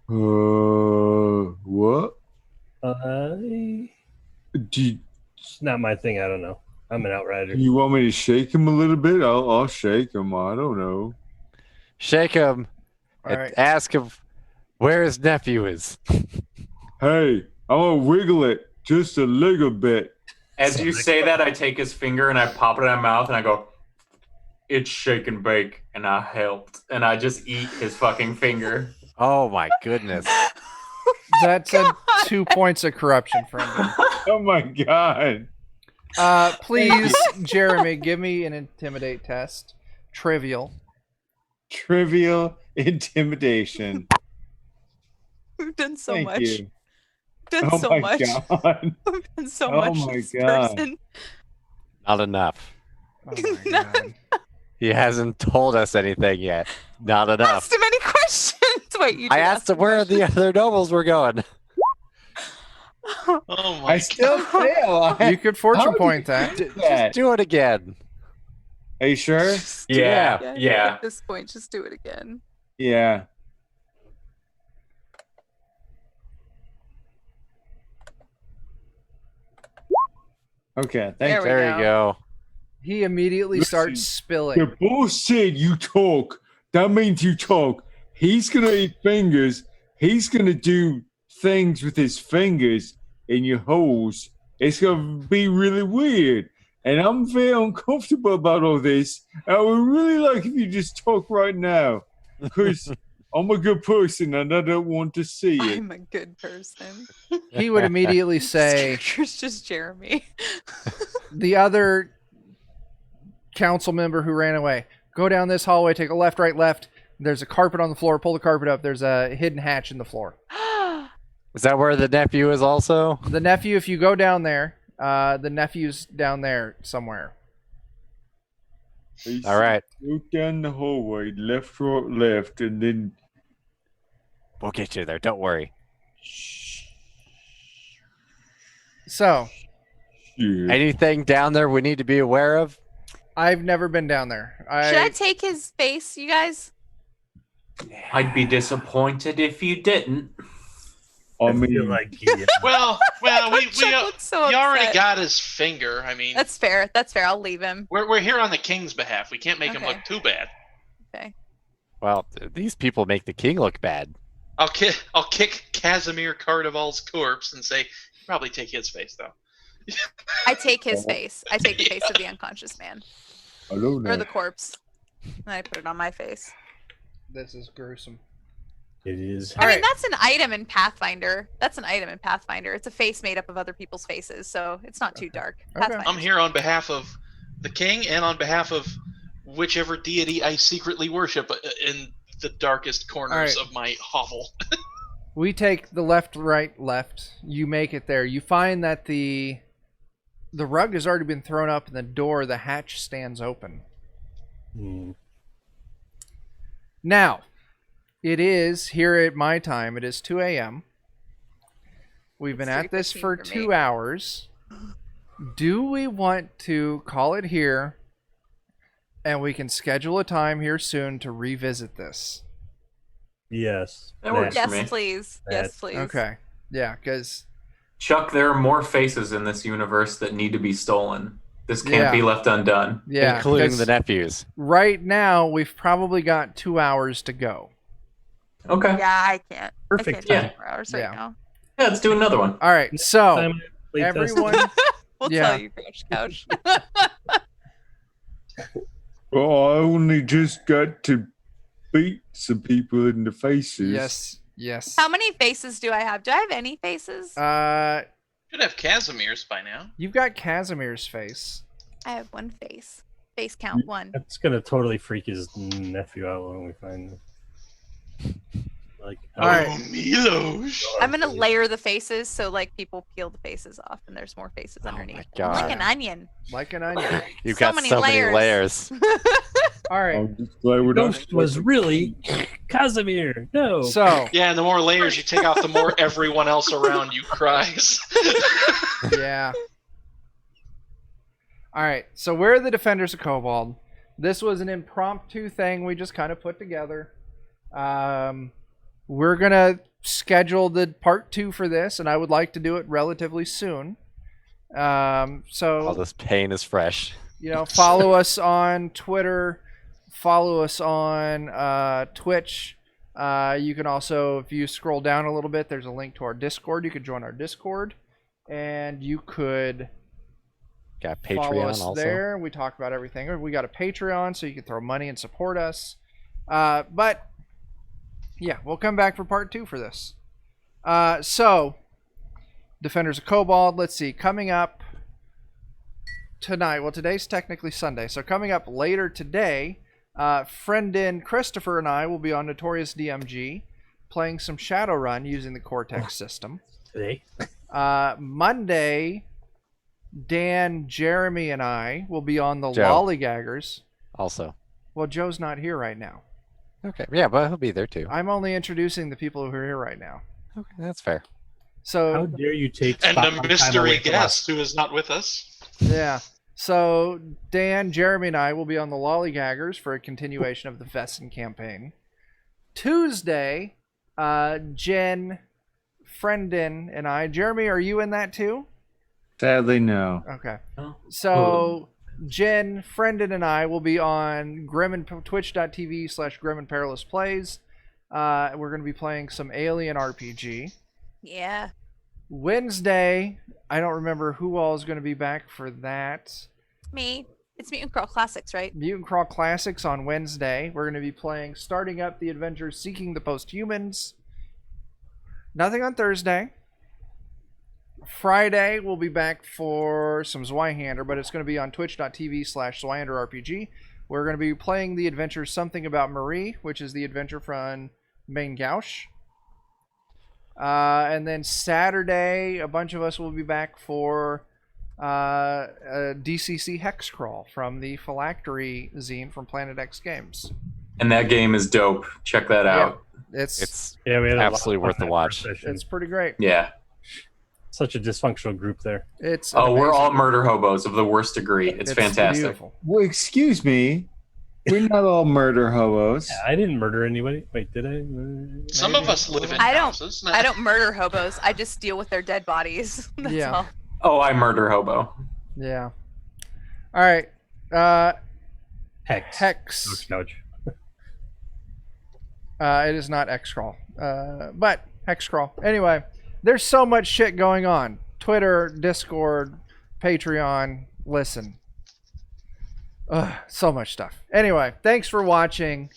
What? Do It's not my thing. I don't know. I'm an outrider. you want me to shake him a little bit? I'll shake him. I don't know. Shake him All and right. ask him where his nephew is. Hey, I'm gonna wiggle it just a little bit. As you say that, I take his finger and I pop it in my mouth and I go, "It's shake and bake," and I helped, and I just eat his fucking finger. Oh my goodness. That's 2 points of corruption from him. Oh my god. Please, Jeremy, give me an intimidate test. Trivial. Trivial intimidation. We've done so Thank much. you. done Oh so my much. god. I've done so Oh much my this God. person. Not enough. Oh my god. He hasn't told us anything yet. Not enough. Asked him any questions. Wait, you I did asked ask him where the other nobles were going. Oh my I still fail. You could fortune How do point you that. do that? Just do it again. Are you sure? Yeah. At this point, just do it again. Yeah. Okay, There thank we you. There you go. He immediately Listen, starts spilling. The bullshit you talk, that means you talk. He's gonna eat fingers. He's gonna do things with his fingers in your holes. It's gonna be really weird. And I'm very uncomfortable about all this. I would really like if you just talk right now. Because I'm a good person and I don't want to see it. I'm a good person. He would immediately say, It's just Jeremy. the other council member who ran away, go down this hallway, take a left, right, left. There's a carpet on the floor. Pull the carpet up. There's a hidden hatch in the floor. Is that where the nephew is also? The nephew, if you go down there, the nephew's down there somewhere. He All right. Look down the hallway, left, right, left, and then We'll get you there. Don't worry. So, yeah. Anything down there we need to be aware of? I've never been down there. Should I take his face, you guys? I'd be disappointed if you didn't. I I feel mean, like Well, we Chuck looks so he already upset. got his finger. I mean, That's fair. That's fair. I'll leave him. we're here on the king's behalf. We can't make him Okay. look too bad. Okay. Well, these people make the king look bad. I'll kick Casimir Carnival's corpse and say, probably take his face though. I take his face. I take the face of the unconscious man. I don't know. Or the corpse. And I put it on my face. This is gruesome. it is. I mean, Alright. that's an item in Pathfinder. That's an item in Pathfinder. It's a face made up of other people's faces, so it's not too dark. Okay. Pathfinder. I'm here on behalf of the king and on behalf of whichever deity I secretly worship in the darkest corners Alright. of my hovel. We take the left, right, left. You make it there. You find that the rug has already been thrown up and the door, the hatch stands open. Hmm. Now, it is, here at my time, it is 2 a.m. We've been It's at this 3:15 for for 2 me. hours. Do we want to call it here and we can schedule a time here soon to revisit this? Yes. That works. Yes, for me. please. That- Yes, please. Okay. Yeah, because Chuck, there are more faces in this universe that need to be stolen. This can't Yeah. be left undone. yeah, including 'cause the nephews. right now we've probably got 2 hours to go. Okay. Yeah, I can't. Perfect I can't time. do 4 hours Yeah. right now. Yeah, let's do another one. All right, so Time I play test. everyone, We'll Yeah. tell you, Couch. well, I only just got to beat some people in the faces. yes. How many faces do I have? Do I have any faces? Should have Casimir's by now. You've got Casimir's face. I have one face. Face count 1. That's gonna totally freak his nephew out when we find him. Like, All right. Oh, Milos. I'm gonna layer the faces so like people peel the faces off and there's more faces underneath. my God. Like an onion. Like an onion. You've So got many so many layers. layers. All right. I'm just glad we're not. Ghost was really Casimir. No. So, Yeah, and the more layers you take off, the more everyone else around you cries. yeah. All right. So we're the Defenders of Kobold. This was an impromptu thing we just kind of put together. We're going to schedule the part 2 for this, and I would like to do it relatively soon. All So, this pain is fresh. follow us on Twitter. Follow us on Twitch. You can also, if you scroll down a little bit, there's a link to our Discord. You could join our Discord, and you could Got follow Patreon us also. there. We talk about everything. We got a Patreon, so you can throw money and support us. But yeah, we'll come back for part 2 for this. So, Defenders of Kobold. Let's see, coming up tonight. Well, today's technically Sunday, so coming up later today, friend Christopher and I will be on Notorious DMG playing some Shadowrun using the Cortex system. today. Monday, Dan, Jeremy, and I will be on the Joe. Lollygaggers. Also. Well, Joe's not here right now. Okay. Yeah, but he'll be there too. I'm only introducing the people who are here right now. Okay, that's fair. So How dare you take And spotlight a time mystery away from guest us. who is not with us. yeah. So Dan, Jeremy, and I will be on the Lollygaggers for a continuation of the Vesson campaign. Tuesday, Jen, Friendin, and I. Jeremy, are you in that too? Sadly, no. Okay. Oh. So Jen, Friendin, and I will be on twitch.tv/Grim and Perilous Plays. We're going to be playing some Alien RPG. Yeah. Wednesday, I don't remember who all is going to be back for that. Me. It's Mutant Crawl Classics, right? Mutant Crawl Classics on Wednesday. We're going to be playing Starting Up the Adventure Seeking the Posthumans. Nothing on Thursday. Friday, we'll be back for some Zweihander, but it's going to be on twitch.tv/Zweihander RPG. We're going to be playing the adventure Something About Marie, which is the adventure from Main Gauche. And then Saturday, a bunch of us will be back for a DCC Hex Crawl from the Phylactery zine from Planet X Games. And that game is dope. Check that out. It's It's Yeah, we had a lot absolutely of worth fun the that watch. first session. it's pretty great. Yeah. Such a dysfunctional group there. It's Oh, we're amazing. all murder hobos of the worst degree. It's fantastic. Beautiful. Well, excuse me. We're not all murder hobos. Yeah, I didn't murder anybody. Wait, did I? Some of us live in I don't- houses. I don't murder hobos. I just deal with their dead bodies. That's Yeah. all. Oh, I murder hobo. Yeah. All right. Hex. Hex. Couch. It is not X-Crawl. But Hex-Crawl. Anyway, there's so much shit going on. Twitter, Discord, Patreon. Listen. Ugh, so much stuff. Anyway, thanks for watching.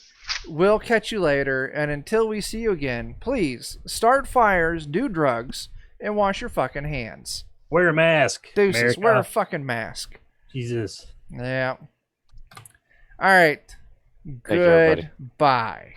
We'll catch you later. And until we see you again, please start fires, do drugs, and wash your fucking hands. Wear a mask. Deuces, America. wear a fucking mask. Jesus. Yeah. All right. Thank you, everybody. Goodbye.